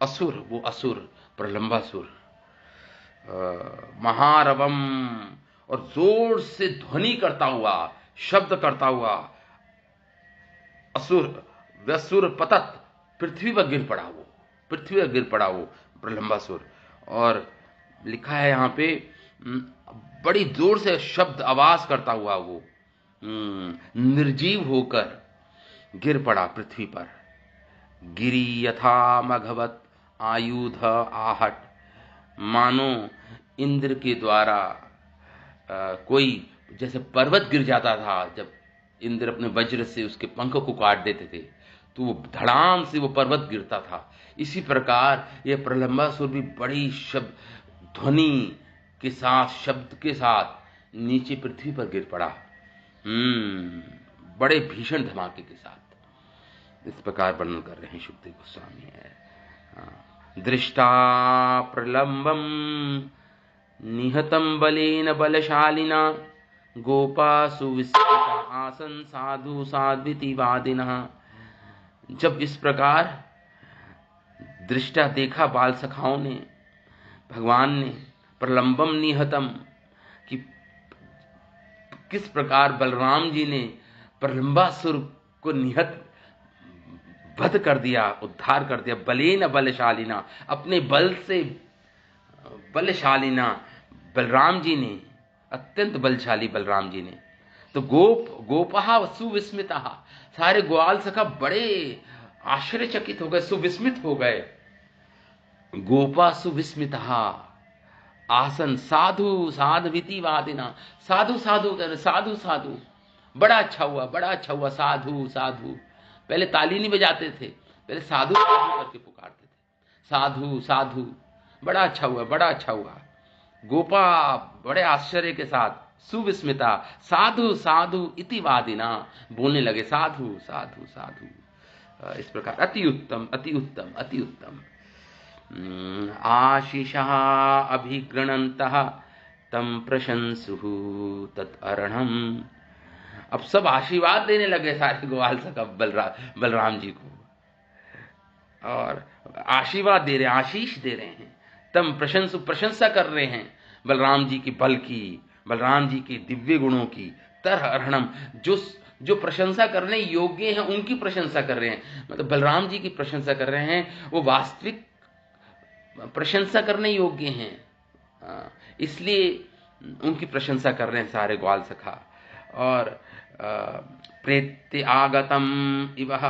असुर, वो असुर प्रलंबासुर। महारवम, और जोर से ध्वनि करता हुआ, शब्द करता हुआ असुर व्यसुर पतत, पृथ्वी पर गिर पड़ा वो, पृथ्वी पर गिर पड़ा वो प्रलंबासुर। और लिखा है यहां पे बड़ी जोर से शब्द आवाज करता हुआ वो निर्जीव होकर गिर पड़ा पृथ्वी पर। गिरी यथा मघवत आयुध आहट, मानो इंद्र के द्वारा कोई जैसे पर्वत गिर जाता था, जब इंद्र अपने वज्र से उसके पंख को काट देते थे तो वो धड़ाम से वो पर्वत गिरता था। इसी प्रकार ये प्रलंबासुर भी बड़ी शब्द ध्वनि के साथ, शब्द के साथ नीचे पृथ्वी पर गिर पड़ा, बड़े भीषण धमाके के साथ। इस प्रकार वर्णन कर रहे हैं शुक्देव गोस्वामी है। दृष्टा प्रलंबम निहतम बलेन बलशालिना, गोपासु विस्मिता आसन साधु साध्विति वादिनः। जब इस प्रकार दृष्टा देखा बाल सखाओं ने, भगवान ने, प्रलंबम निहतम, कि किस प्रकार बलराम जी ने प्रलंबासुर को निहत वध कर दिया, उद्धार कर दिया। बलेन बलशालिना, अपने बल से, बलशालिना बलराम जी ने, अत्यंत बलशाली बलराम जी ने। तो गोपहा सुविस्मिता, सारे ग्वाल सखा बड़े आश्चर्यचकित हो गए, सुविस्मित हो गए। गोपा सुविस्मिता आसन साधु साध्विति वादिना, साधु साधु कह रहे, साधु साधु, बड़ा अच्छा हुआ, बड़ा अच्छा हुआ, साधु साधु। पहले ताली नहीं बजाते थे, पहले साधु साधु करके पुकारते थे, साधु साधु, बड़ा अच्छा हुआ, बड़ा अच्छा हुआ। गोपा बड़े आश्चर्य के साथ, सुविस्मिता साधु साधु इति वादिना, बोलने लगे साधु साधु साधु। इस प्रकार अति उत्तम, अति उत्तम, अति उत्तम। आशीषः अभिगृणन्तः तम प्रशंसुः तत्अर्हम्। अब सब आशीर्वाद देने लगे सारे ग्वाल सखा बलराम जी को, और आशीर्वाद दे रहे हैं, आशीष दे रहे हैं। तम प्रशंसु, प्रशंसा कर रहे हैं बलराम जी के बल की, बलराम जी के दिव्य गुणों की। तरहरणम, जो प्रशंसा करने योग्य हैं उनकी प्रशंसा कर रहे हैं, मतलब बलराम जी की प्रशंसा कर रहे हैं, वो वास्तविक प्रशंसा करने योग्य हैं, इसलिए उनकी प्रशंसा कर रहे हैं सारे ग्वाल सखा। और प्रेत्य आगतम इवह,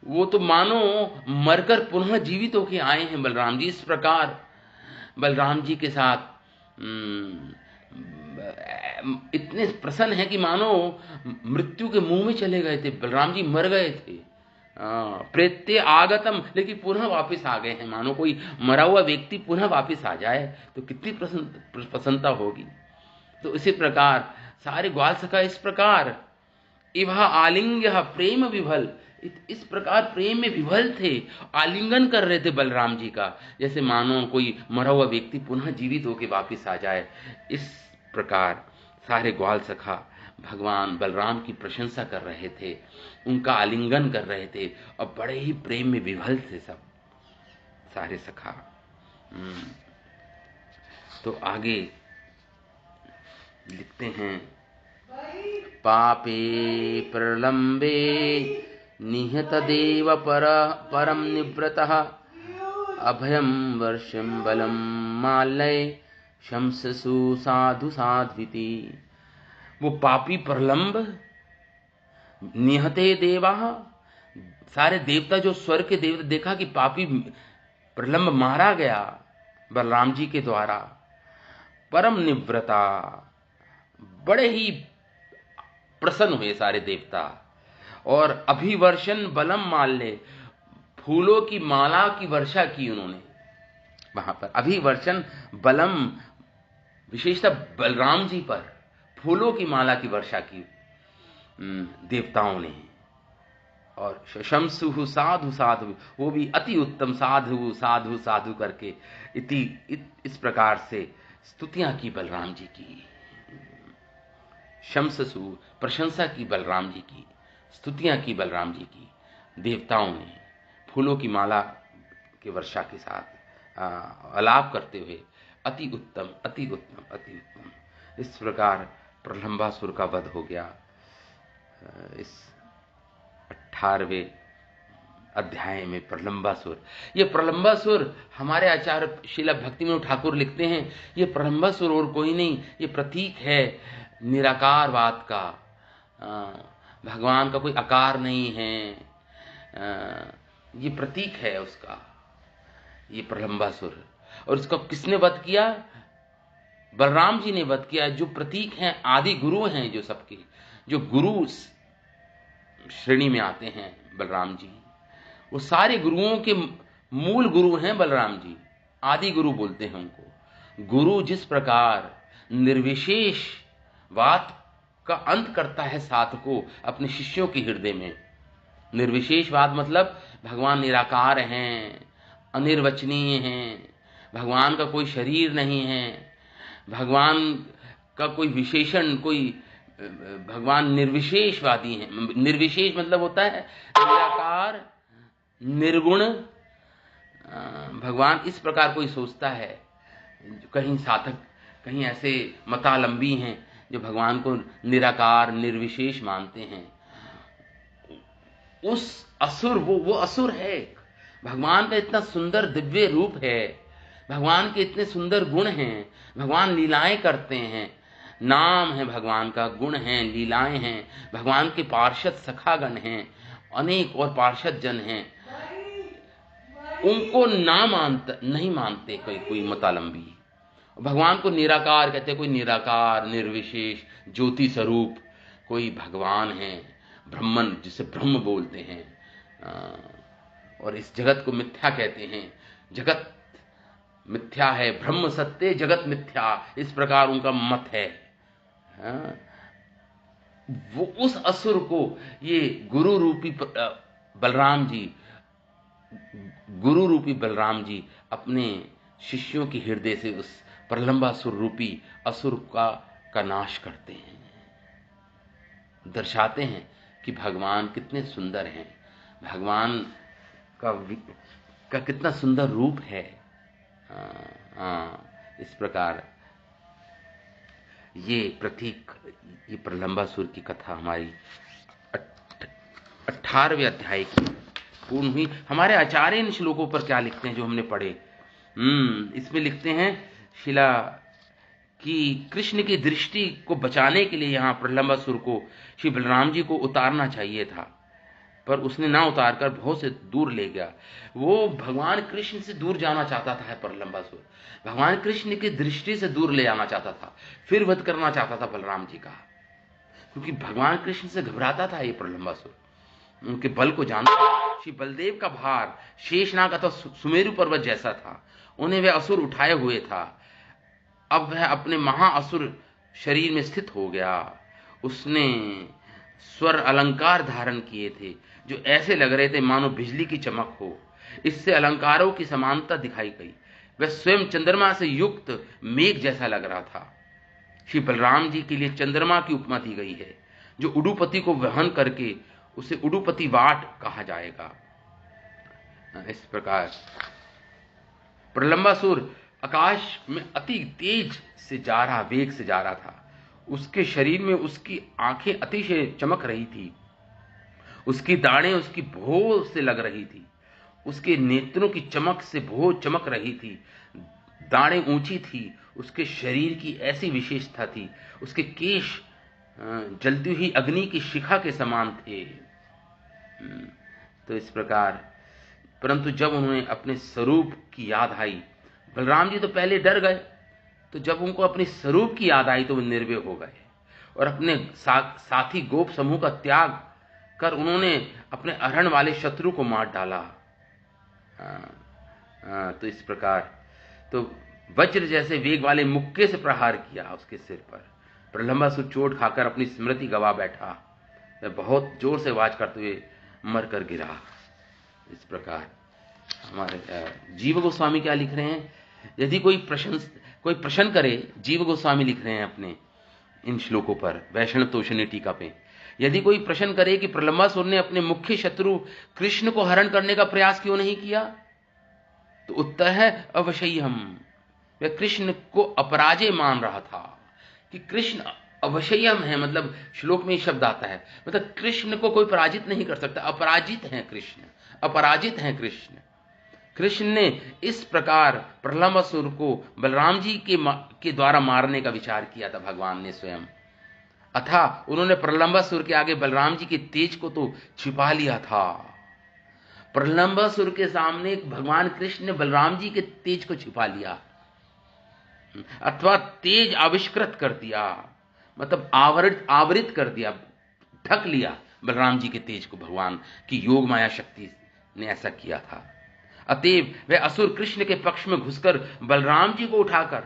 वो तो मानो मरकर पुनः जीवित होके आए हैं बलराम जी। इस प्रकार बलराम जी के साथ इतने प्रसन्न है कि मानो मृत्यु के मुंह में चले गए थे, बलराम जी मर गए थे। प्रेत्य आगतम, लेकिन पुनः वापस आ गए हैं, मानो कोई मरा हुआ व्यक्ति पुनः वापस आ जाए तो कितनी प्रसन्नता होगी। तो इसी प्रकार सारे ग्वाल सखा इस प्रकार इवह आलिंग्य प्रेम विभल, इस प्रकार प्रेम में विभल थे, आलिंगन कर रहे थे बलराम जी का, जैसे मानो कोई मरा हुआ व्यक्ति पुनः जीवित होकर वापस आ जाए। इस प्रकार सारे ग्वाल सखा भगवान बलराम की प्रशंसा कर रहे थे, उनका आलिंगन कर रहे थे, और बड़े ही प्रेम में विभल थे सब सारे सखा। तो आगे लिखते हैं, पापे प्रलंबे निहत देव परम निव्रतः, अभयम वर्षम बलम मालय शंससु साधु साध्विति। वो पापी प्रलंब, निहते देवा, सारे देवता जो स्वर्ग के देवता, देखा कि पापी प्रलंब मारा गया बलराम जी के द्वारा। परम निव्रता, बड़े ही प्रसन्न हुए सारे देवता। और अभिवर्षण बलम माल्य, फूलों की माला की वर्षा की उन्होंने वहां पर। अभिवर्षण बलम, विशेषतः बलराम जी पर फूलों की माला की वर्षा की देवताओं ने। और शशंसु साधु साधु, वो भी अति उत्तम, साधु साधु साधु करके इस प्रकार से स्तुतियां की बलराम जी की। शमससु, प्रशंसा की बलराम जी की, स्तुतियां की बलराम जी की देवताओं ने फूलों की माला के वर्षा के साथ आलाप करते हुए। अति उत्तम अति उत्तम अति उत्तम। इस प्रकार प्रलंबासुर का वध हो गया। इस 18वें अध्याय में प्रलंबासुर, ये प्रलंबासुर हमारे आचार्य श्रील भक्तिविनोद ठाकुर लिखते हैं, ये प्रलंबासुर और कोई नहीं, ये प्रतीक है निराकारवाद का। भगवान का कोई आकार नहीं है, ये प्रतीक है उसका, ये प्रलंबासुर। और इसका किसने वध किया? बलराम जी ने वध किया, जो प्रतीक हैं, आदि गुरु हैं, जो सबके, जो गुरु श्रेणी में आते हैं बलराम जी, वो सारे गुरुओं के मूल गुरु हैं बलराम जी, आदि गुरु बोलते हैं उनको। गुरु जिस प्रकार निर्विशेष बात का अंत करता है साधकों अपने शिष्यों के हृदय में। निर्विशेषवाद मतलब भगवान निराकार हैं, अनिर्वचनीय हैं, भगवान का कोई शरीर नहीं है, भगवान का कोई विशेषण, कोई, भगवान निर्विशेषवादी हैं। निर्विशेष मतलब होता है निराकार निर्गुण। भगवान इस प्रकार कोई सोचता है। कहीं साधक, कहीं ऐसे मतालंबी हैं जो भगवान को निराकार निर्विशेष मानते हैं। उस असुर, वो असुर है। भगवान का इतना सुंदर दिव्य रूप है, भगवान के इतने सुंदर गुण हैं, भगवान लीलाएं करते हैं, नाम है भगवान का, गुण हैं, लीलाएं हैं, भगवान के पार्षद सखागण हैं, अनेक और पार्षद जन हैं, उनको नहीं मानते कोई मतालंबी। भगवान को निराकार कहते, कोई निराकार निर्विशेष ज्योति स्वरूप कोई भगवान है, ब्रह्मन, जिसे ब्रह्म बोलते हैं। और इस जगत को मिथ्या कहते हैं, जगत मिथ्या है, ब्रह्म सत्य जगत मिथ्या, इस प्रकार उनका मत है। वो उस असुर को ये गुरु रूपी बलराम जी, गुरु रूपी बलराम जी अपने शिष्यों के हृदय से उस प्रलंबासुर रूपी असुर का नाश करते हैं, दर्शाते हैं कि भगवान कितने सुंदर हैं, भगवान का कितना सुंदर रूप है। इस प्रकार ये प्रतीक, ये प्रलंबासुर की कथा हमारी 18वें अध्याय की पूर्ण हुई। हमारे आचार्य इन श्लोकों पर क्या लिखते हैं जो हमने पढ़े? इसमें लिखते हैं शिला कि कृष्ण की दृष्टि को बचाने के लिए यहाँ प्रलंबासुर को श्री बलराम जी को उतारना चाहिए था, पर उसने ना उतार कर बहुत से दूर ले गया। वो भगवान कृष्ण से दूर जाना चाहता था प्रलंबासुर, भगवान कृष्ण की दृष्टि से दूर ले जाना चाहता था, फिर वध करना चाहता था बलराम जी का, क्योंकि भगवान कृष्ण से घबराता था ये प्रलंबासुर, उनके बल को जानता था। श्री बलदेव का भार शेषनाग अथवा सुमेरु पर्वत जैसा था, उन्हें वह असुर उठाए हुए था। अब वह अपने महाअसुर शरीर में स्थित हो गया। उसने स्वर अलंकार धारण किए थे जो ऐसे लग रहे थे मानो बिजली की चमक हो। इससे अलंकारों की समानता दिखाई गई। वह स्वयं चंद्रमा से युक्त मेघ जैसा लग रहा था। श्री बलराम जी के लिए चंद्रमा की उपमा दी गई है, जो उडुपति को वहन करके उसे उडुपति वाट कहा जाएगा। इस प्रकार प्रलंबासुर आकाश में अति तेज से जा रहा, वेग से जा रहा था। उसके शरीर में उसकी आंखें अतिशय चमक रही थी, उसकी दाढ़ें उसकी भौं से लग रही थी, उसके नेत्रों की चमक से भौं चमक रही थी, दाढ़ें ऊंची थी, उसके शरीर की ऐसी विशेषता थी, उसके केश जलती हुई अग्नि की शिखा के समान थे। तो इस प्रकार, परंतु जब उन्होंने अपने स्वरूप की याद आई, बलराम जी तो पहले डर गए, तो जब उनको अपने स्वरूप की याद आई तो वे निर्भय हो गए और अपने साथी गोप समूह का त्याग कर उन्होंने अपने अरण वाले शत्रु को मार डाला। तो इस प्रकार तो वज्र जैसे वेग वाले मुक्के से प्रहार किया उसके सिर पर। प्रलंबासुर चोट खाकर अपनी स्मृति गवा बैठा, वह बहुत जोर से आवाज करते हुए मरकर गिरा। इस प्रकार हमारे जीव गोस्वामी क्या लिख रहे हैं, यदि कोई प्रश्न करे, जीव गोस्वामी लिख रहे हैं अपने इन श्लोकों पर वैष्णव तोषणी टीका पे, यदि कोई प्रश्न करे कि प्रलंबासुर ने अपने मुख्य शत्रु कृष्ण को हरण करने का प्रयास क्यों नहीं किया, तो उत्तर है अवश्यम। वह कृष्ण को अपराजय मान रहा था कि कृष्ण अवश्यम है, मतलब श्लोक में शब्द आता है, मतलब कृष्ण को कोई पराजित नहीं कर सकता, अपराजित हैं कृष्ण, अपराजित हैं कृष्ण। कृष्ण ने इस प्रकार प्रलंबासुर को बलराम जी के द्वारा मारने का विचार किया था भगवान ने स्वयं, अथा उन्होंने प्रलंबासुर के आगे बलराम जी के तेज को तो छिपा लिया था। प्रलंबासुर के सामने भगवान कृष्ण ने बलराम जी के तेज को छिपा लिया, अथवा तेज आविष्कृत कर दिया, मतलब आवृत कर दिया, ढक लिया बलराम जी के तेज को। भगवान की योग माया शक्ति ने ऐसा किया था। अतएव वह असुर कृष्ण के पक्ष में घुसकर बलराम जी को उठाकर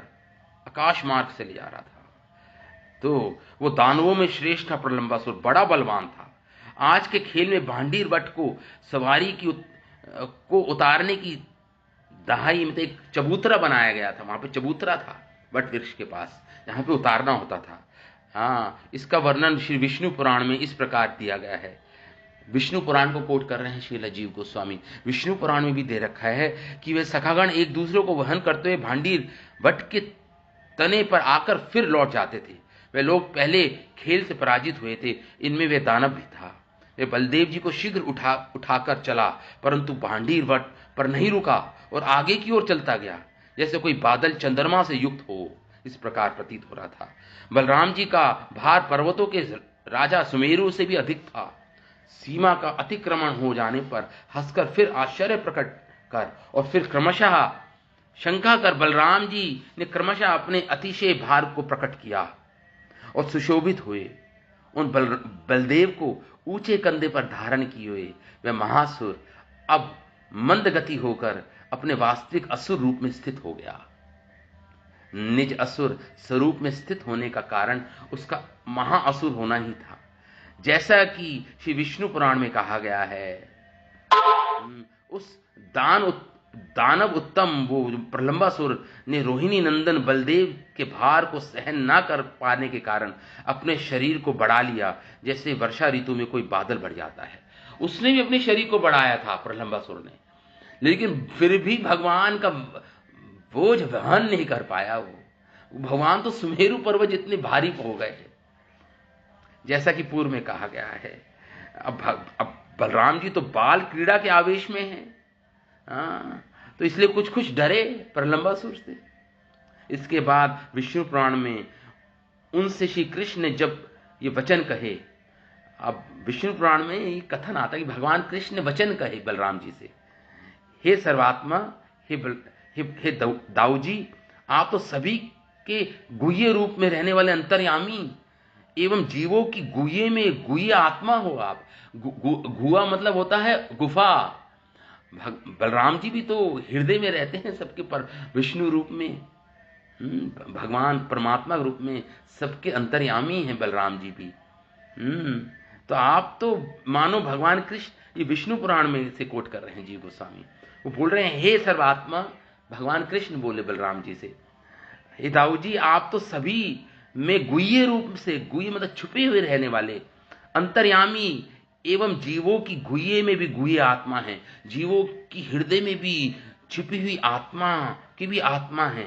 आकाश मार्ग से ले जा रहा था। तो वो दानवों में श्रेष्ठ था प्रलंबासुर, बड़ा बलवान था। आज के खेल में भांडीर वट को सवारी को उतारने की दहाई में तो एक चबूतरा बनाया गया था, वहां पे चबूतरा था वट वृक्ष के पास, जहां पे उतारना होता था। हाँ, इसका वर्णन श्री विष्णु पुराण में इस प्रकार दिया गया है। विष्णु पुराण को कोट कर रहे हैं श्रील जीव गोस्वामी। विष्णु पुराण में भी दे रखा है कि वे सखागण एक दूसरे को वहन करते हुए भांडीर वट के तने पर आकर फिर लौट जाते थे। वे लोग पहले खेल से पराजित हुए थे, इनमें वे दानव भी था। वे बलदेव जी को शीघ्र उठाकर चला, परंतु भांडीर वट पर नहीं रुका और आगे की ओर चलता गया, जैसे कोई बादल चंद्रमा से युक्त हो, इस प्रकार प्रतीत हो रहा था। बलराम जी का भार पर्वतों के राजा सुमेरु से भी अधिक था। सीमा का अतिक्रमण हो जाने पर हंसकर फिर आश्चर्य प्रकट कर और फिर क्रमशः शंका कर बलराम जी ने क्रमशः अपने अतिशय भार को प्रकट किया और सुशोभित हुए। उन बलदेव को ऊंचे कंधे पर धारण किए हुए वह महासुर अब मंद गति होकर अपने वास्तविक असुर रूप में स्थित हो गया। निज असुर स्वरूप में स्थित होने का कारण उसका महाअसुर होना ही था, जैसा कि श्री विष्णु पुराण में कहा गया है। उस दानव उत्तम वो प्रलंबासुर ने रोहिणी नंदन बलदेव के भार को सहन ना कर पाने के कारण अपने शरीर को बढ़ा लिया, जैसे वर्षा ऋतु में कोई बादल बढ़ जाता है। उसने भी अपने शरीर को बढ़ाया था प्रलंबासुर ने, लेकिन फिर भी भगवान का बोझ वहन नहीं कर पाया। वो भगवान तो सुमेरु पर्वत जितने भारी हो गए, जैसा कि पूर्व में कहा गया है। अब बलराम जी तो बाल क्रीड़ा के आवेश में हैं, तो इसलिए कुछ डरे प्रलंबासुर से। इसके बाद विष्णु पुराण में उनसे श्री कृष्ण ने जब ये वचन कहे, अब विष्णु पुराण में ये कथन आता है कि भगवान कृष्ण ने वचन कहे बलराम जी से, हे सर्वात्मा, हे दाऊ जी, आप तो सभी के गुह्य रूप में रहने वाले अंतर्यामी एवं जीवों की गुह्य में गुह्य आत्मा हो आप। गुहा मतलब होता है गुफा। बलराम जी भी तो हृदय में रहते हैं सबके, पर विष्णु रूप में, भगवान परमात्मा रूप में सबके अंतर्यामी हैं बलराम जी भी। तो आप तो मानो भगवान कृष्ण, ये विष्णु पुराण में से कोट कर रहे हैं जीव गोस्वामी। वो बोल रहे हैं हे सर्वात्मा, भगवान कृष्ण बोले बलराम जी से, हे दाऊ जी, आप तो सभी में गुह्य रूप से, गुह्य मतलब छुपे हुए रहने वाले, अंतर्यामी एवं जीवों की गुह्य में भी गुह्य आत्मा है, जीवों की हृदय में भी छिपी हुई आत्मा की भी आत्मा है।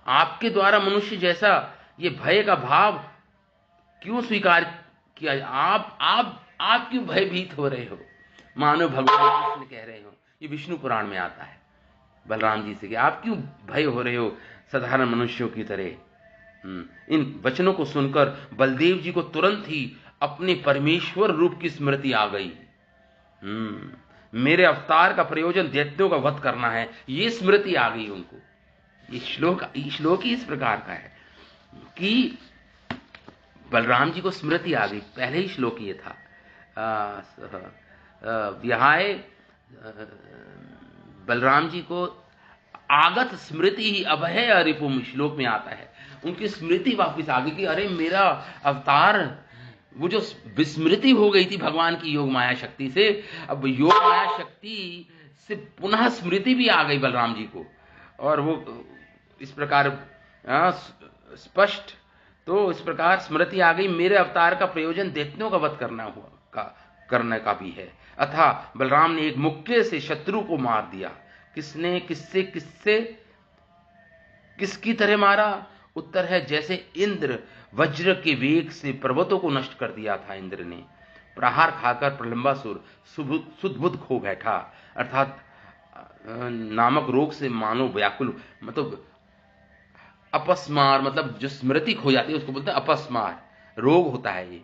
आपके द्वारा मनुष्य जैसा ये भय का भाव क्यों स्वीकार किया? आप क्यों भयभीत हो रहे हो? मानो भगवान कृष्ण कह रहे हो, ये विष्णु पुराण में आता है बलराम जी से कि आप क्यों भय हो रहे हो साधारण मनुष्यों की तरह। इन वचनों को सुनकर बलदेव जी को तुरंत ही अपने परमेश्वर रूप की स्मृति आ गई। मेरे अवतार का प्रयोजन दैत्यों का वध करना है, ये स्मृति आ गई उनको। ये श्लोक ही इस प्रकार का है कि बलराम जी को स्मृति आ गई। पहले ही श्लोक ये था, विहाय बलराम जी को आगत स्मृति ही अभय रिपुम श्लोक में आता है, उनकी स्मृति वापस आ गई कि अरे मेरा अवतार, वो जो विस्मृति हो गई थी भगवान की योग माया शक्ति से, अब योग माया शक्ति से पुनः स्मृति भी आ गई बलराम जी को, और वो इस प्रकार स्पष्ट, तो इस प्रकार स्मृति आ गई, मेरे अवतार का प्रयोजन दैत्यों का वध करने का भी है। अथा बलराम ने एक मुक्के से शत्रु को मार दिया। किसने, किससे, किसकी तरह मारा? उत्तर है, जैसे इंद्र वज्र के वेग से पर्वतों को नष्ट कर दिया था। इंद्र ने प्रहार खाकर प्रलंबासुर सुदबुद्ध खो बैठा, अर्थात नामक रोग से मानो व्याकुल, मतलब अपस्मार, मतलब जो स्मृति खो जाती है उसको बोलते हैं अपस्मार, रोग होता है ये।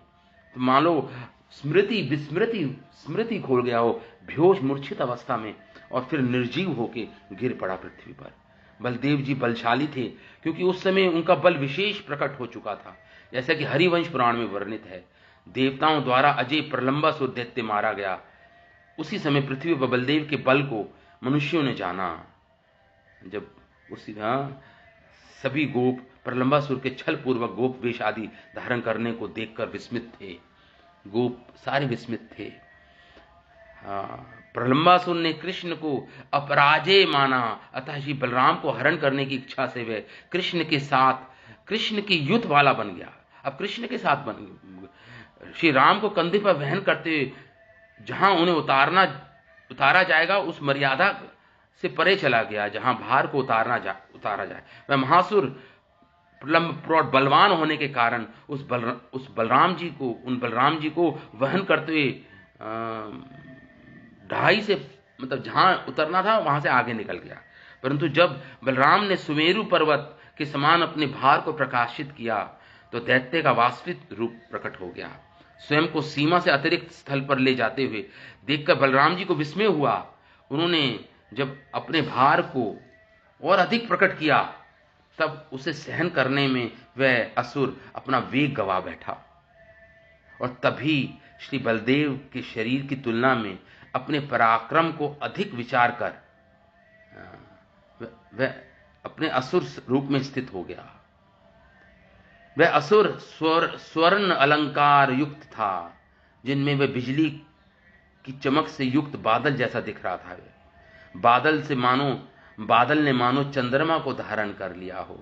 तो मान लो स्मृति खोल गया हो, बेहोश मूर्छित अवस्था में, और फिर निर्जीव होके गिर पड़ा पृथ्वी पर। बलदेव जी बलशाली थे, क्योंकि उस समय उनका बल विशेष प्रकट हो चुका था, जैसा कि हरिवंश पुराण में वर्णित है। देवताओं द्वारा अजय प्रलंबासुर दैत्य मारा गया। उसी समय पृथ्वी पर बलदेव के बल को मनुष्यों ने जाना। जब उसी सभी गोप प्रलंबासुर के छल पूर्वक गोप वेश आदि धारण करने को देखकर विस्मित थे। गोप सारे विस्मित थे। प्रलंबासुर ने कृष्ण को अपराजय माना, अतः श्री बलराम को हरण करने की इच्छा से वह कृष्ण के साथ कृष्ण की युद्ध वाला बन गया। अब कृष्ण के साथ श्री राम को कंधे पर वहन करते, जहां उन्हें उतारा जाएगा उस मर्यादा से परे चला गया, जहां भार को उतारा जाए। वह महासुर प्रौढ़ बलवान होने के कारण उन बलराम जी को वहन करते हुए ढाई से, मतलब जहां उतरना था वहां से आगे निकल गया। परंतु जब बलराम ने सुमेरु पर्वत के समान अपने भार को प्रकाशित किया, तो दैत्य का वास्तविक रूप प्रकट हो गया। स्वयं को सीमा से अतिरिक्त स्थल पर ले जाते हुए देखकर बलराम जी को विस्मय हुआ। उन्होंने जब अपने भार को और अधिक प्रकट किया, तब उसे सहन करने में वह असुर अपना वेग गवा बैठा, और तभी श्री बलदेव के शरीर की तुलना में अपने पराक्रम को अधिक विचार कर वह अपने असुर रूप में स्थित हो गया। वह असुर स्वर्ण अलंकार युक्त था, जिनमें वह बिजली की चमक से युक्त बादल जैसा दिख रहा था। बादल ने मानो चंद्रमा को धारण कर लिया हो।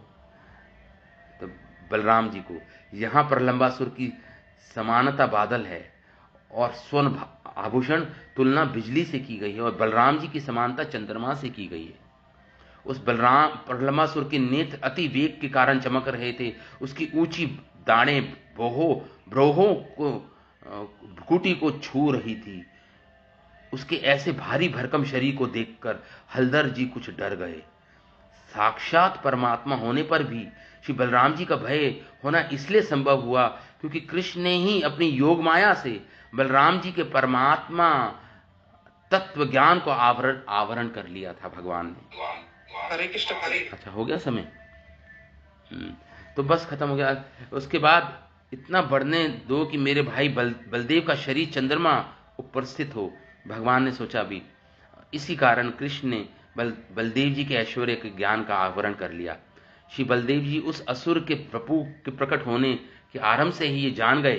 तो बलराम जी को यहां पर प्रलंबासुर की समानता बादल है, और स्वर्ण आभूषण तुलना बिजली से की गई है, और बलराम जी की समानता चंद्रमा से की गई है। उस प्रलंबासुर के नेत्र अति वेग के कारण चमक रहे थे। उसकी ऊंची दाढ़ें ब्रोहों को भ्रुकुटी को छू रही थी। उसके ऐसे भारी भरकम शरीर को देखकर हलधर जी कुछ डर गए। साक्षात परमात्मा होने पर भी श्री बलराम जी का भय होना इसलिए संभव हुआ क्योंकि कृष्ण ने ही अपनी योग माया से बलराम जी के परमात्मा तत्व ज्ञान को आवरण कर लिया था भगवान ने। हरे कृष्ण। अच्छा, हो गया समय? तो बस खत्म हो गया। उसके बाद इतना बढ़ने दो कि मेरे भाई बलदेव का शरीर चंद्रमा उपस्थित हो। भगवान ने सोचा भी, इसी कारण कृष्ण ने बलदेव जी के ऐश्वर्य के ज्ञान का आवरण कर लिया। श्री बलदेव जी उस असुर के प्रभु के प्रकट होने के आरंभ से ही ये जान गए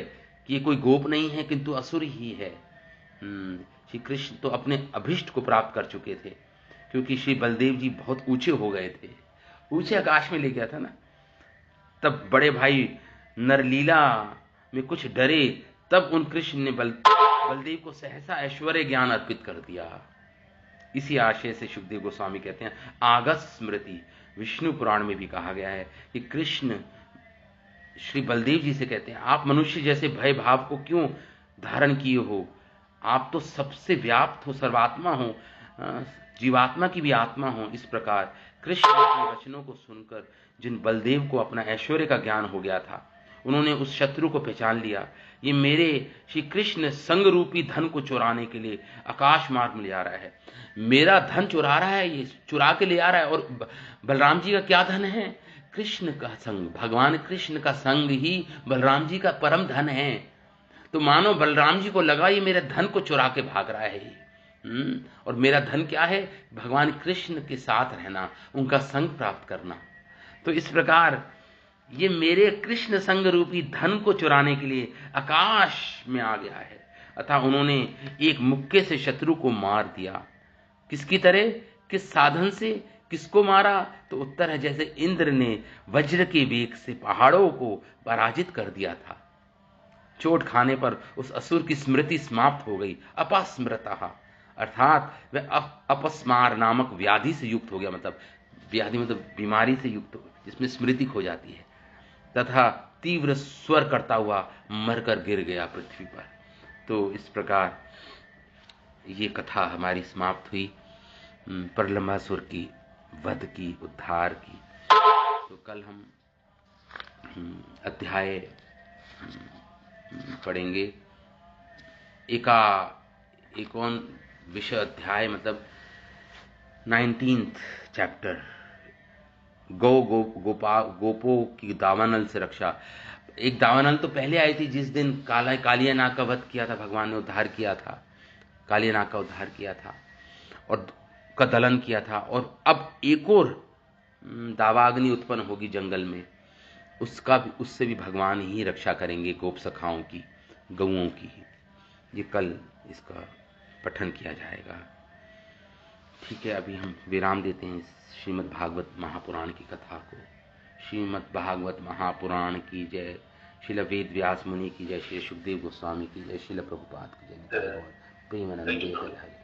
कि ये कोई गोप नहीं है किंतु असुर ही है। श्री कृष्ण तो अपने अभिष्ट को प्राप्त कर चुके थे, क्योंकि श्री बलदेव जी बहुत ऊंचे हो गए थे, ऊंचे आकाश में ले गया था ना। तब बड़े भाई नरलीला में कुछ डरे, तब उन कृष्ण ने बलदेव को सहसा ऐश्वर्य ज्ञान अर्पित कर दिया। इसी आशय से सुखदेव गोस्वामी कहते हैं, आगत स्मृति विष्णु पुराण में भी कहा गया है कि कृष्ण श्री बलदेव जी से कहते हैं, आप मनुष्य जैसे भय भाव को क्यों धारण किए हो? आप तो सबसे व्याप्त हो, सर्वात्मा हो, जीवात्मा की भी आत्मा हो। इस प्रकार कृष्ण के वचनों को सुनकर जिन बलदेव को अपना ऐश्वर्य का ज्ञान हो गया था, उन्होंने उस शत्रु को पहचान लिया। ये मेरे श्री कृष्ण संग रूपी धन को चुराने के लिए आकाश मार्ग में ले आ रहा है। मेरा धन चुरा रहा है, ये चुरा के ले आ रहा है। और बलराम जी का क्या धन है? कृष्ण का संग। भगवान कृष्ण का संग ही बलराम जी का परम धन है। तो मानो बलराम जी को लगा ये मेरे धन को चुरा के भाग रहा है, और मेरा धन क्या है? भगवान कृष्ण के साथ रहना, उनका संग प्राप्त करना। तो इस प्रकार ये मेरे कृष्ण संग रूपी धन को चुराने के लिए आकाश में आ गया है। अतः उन्होंने एक मुक्के से शत्रु को मार दिया। किसकी तरह? किस साधन से? किसको मारा? तो उत्तर है जैसे इंद्र ने वज्र के वेग से पहाड़ों को पराजित कर दिया था। चोट खाने पर उस असुर की स्मृति समाप्त हो गई, अपस्मृतः, अर्थात वह अपस्मार नामक व्याधि से युक्त हो गया। मतलब व्याधि मतलब बीमारी से युक्त, जिसमें स्मृति खो जाती है। तथा तीव्र स्वर करता हुआ मरकर गिर गया पृथ्वी पर। तो इस प्रकार ये कथा हमारी समाप्त हुई प्रलंबासुर की वध की, उद्धार की। तो कल हम अध्याय पढ़ेंगे एकोन विषय अध्याय, मतलब 19th चैप्टर, गोपों की दावानल से रक्षा। एक दावानल तो पहले आई थी जिस दिन कालिया नाग का वध किया था, भगवान ने उद्धार किया था, कालिया नाग का उद्धार किया था और का दलन किया था। और अब एक और दावाग्नि उत्पन्न होगी जंगल में, उससे भी भगवान ही रक्षा करेंगे, गोप सखाओं की, गौओं की। ये कल इसका पठन किया जाएगा। ठीक है, अभी हम विराम देते हैं श्रीमद् भागवत महापुराण की कथा को। श्रीमद् भागवत महापुराण की जय। श्रील वेद व्यास मुनि की जय। श्री सुखदेव गोस्वामी की जय। श्रील प्रभुपाद की जय। प्रेमानंद।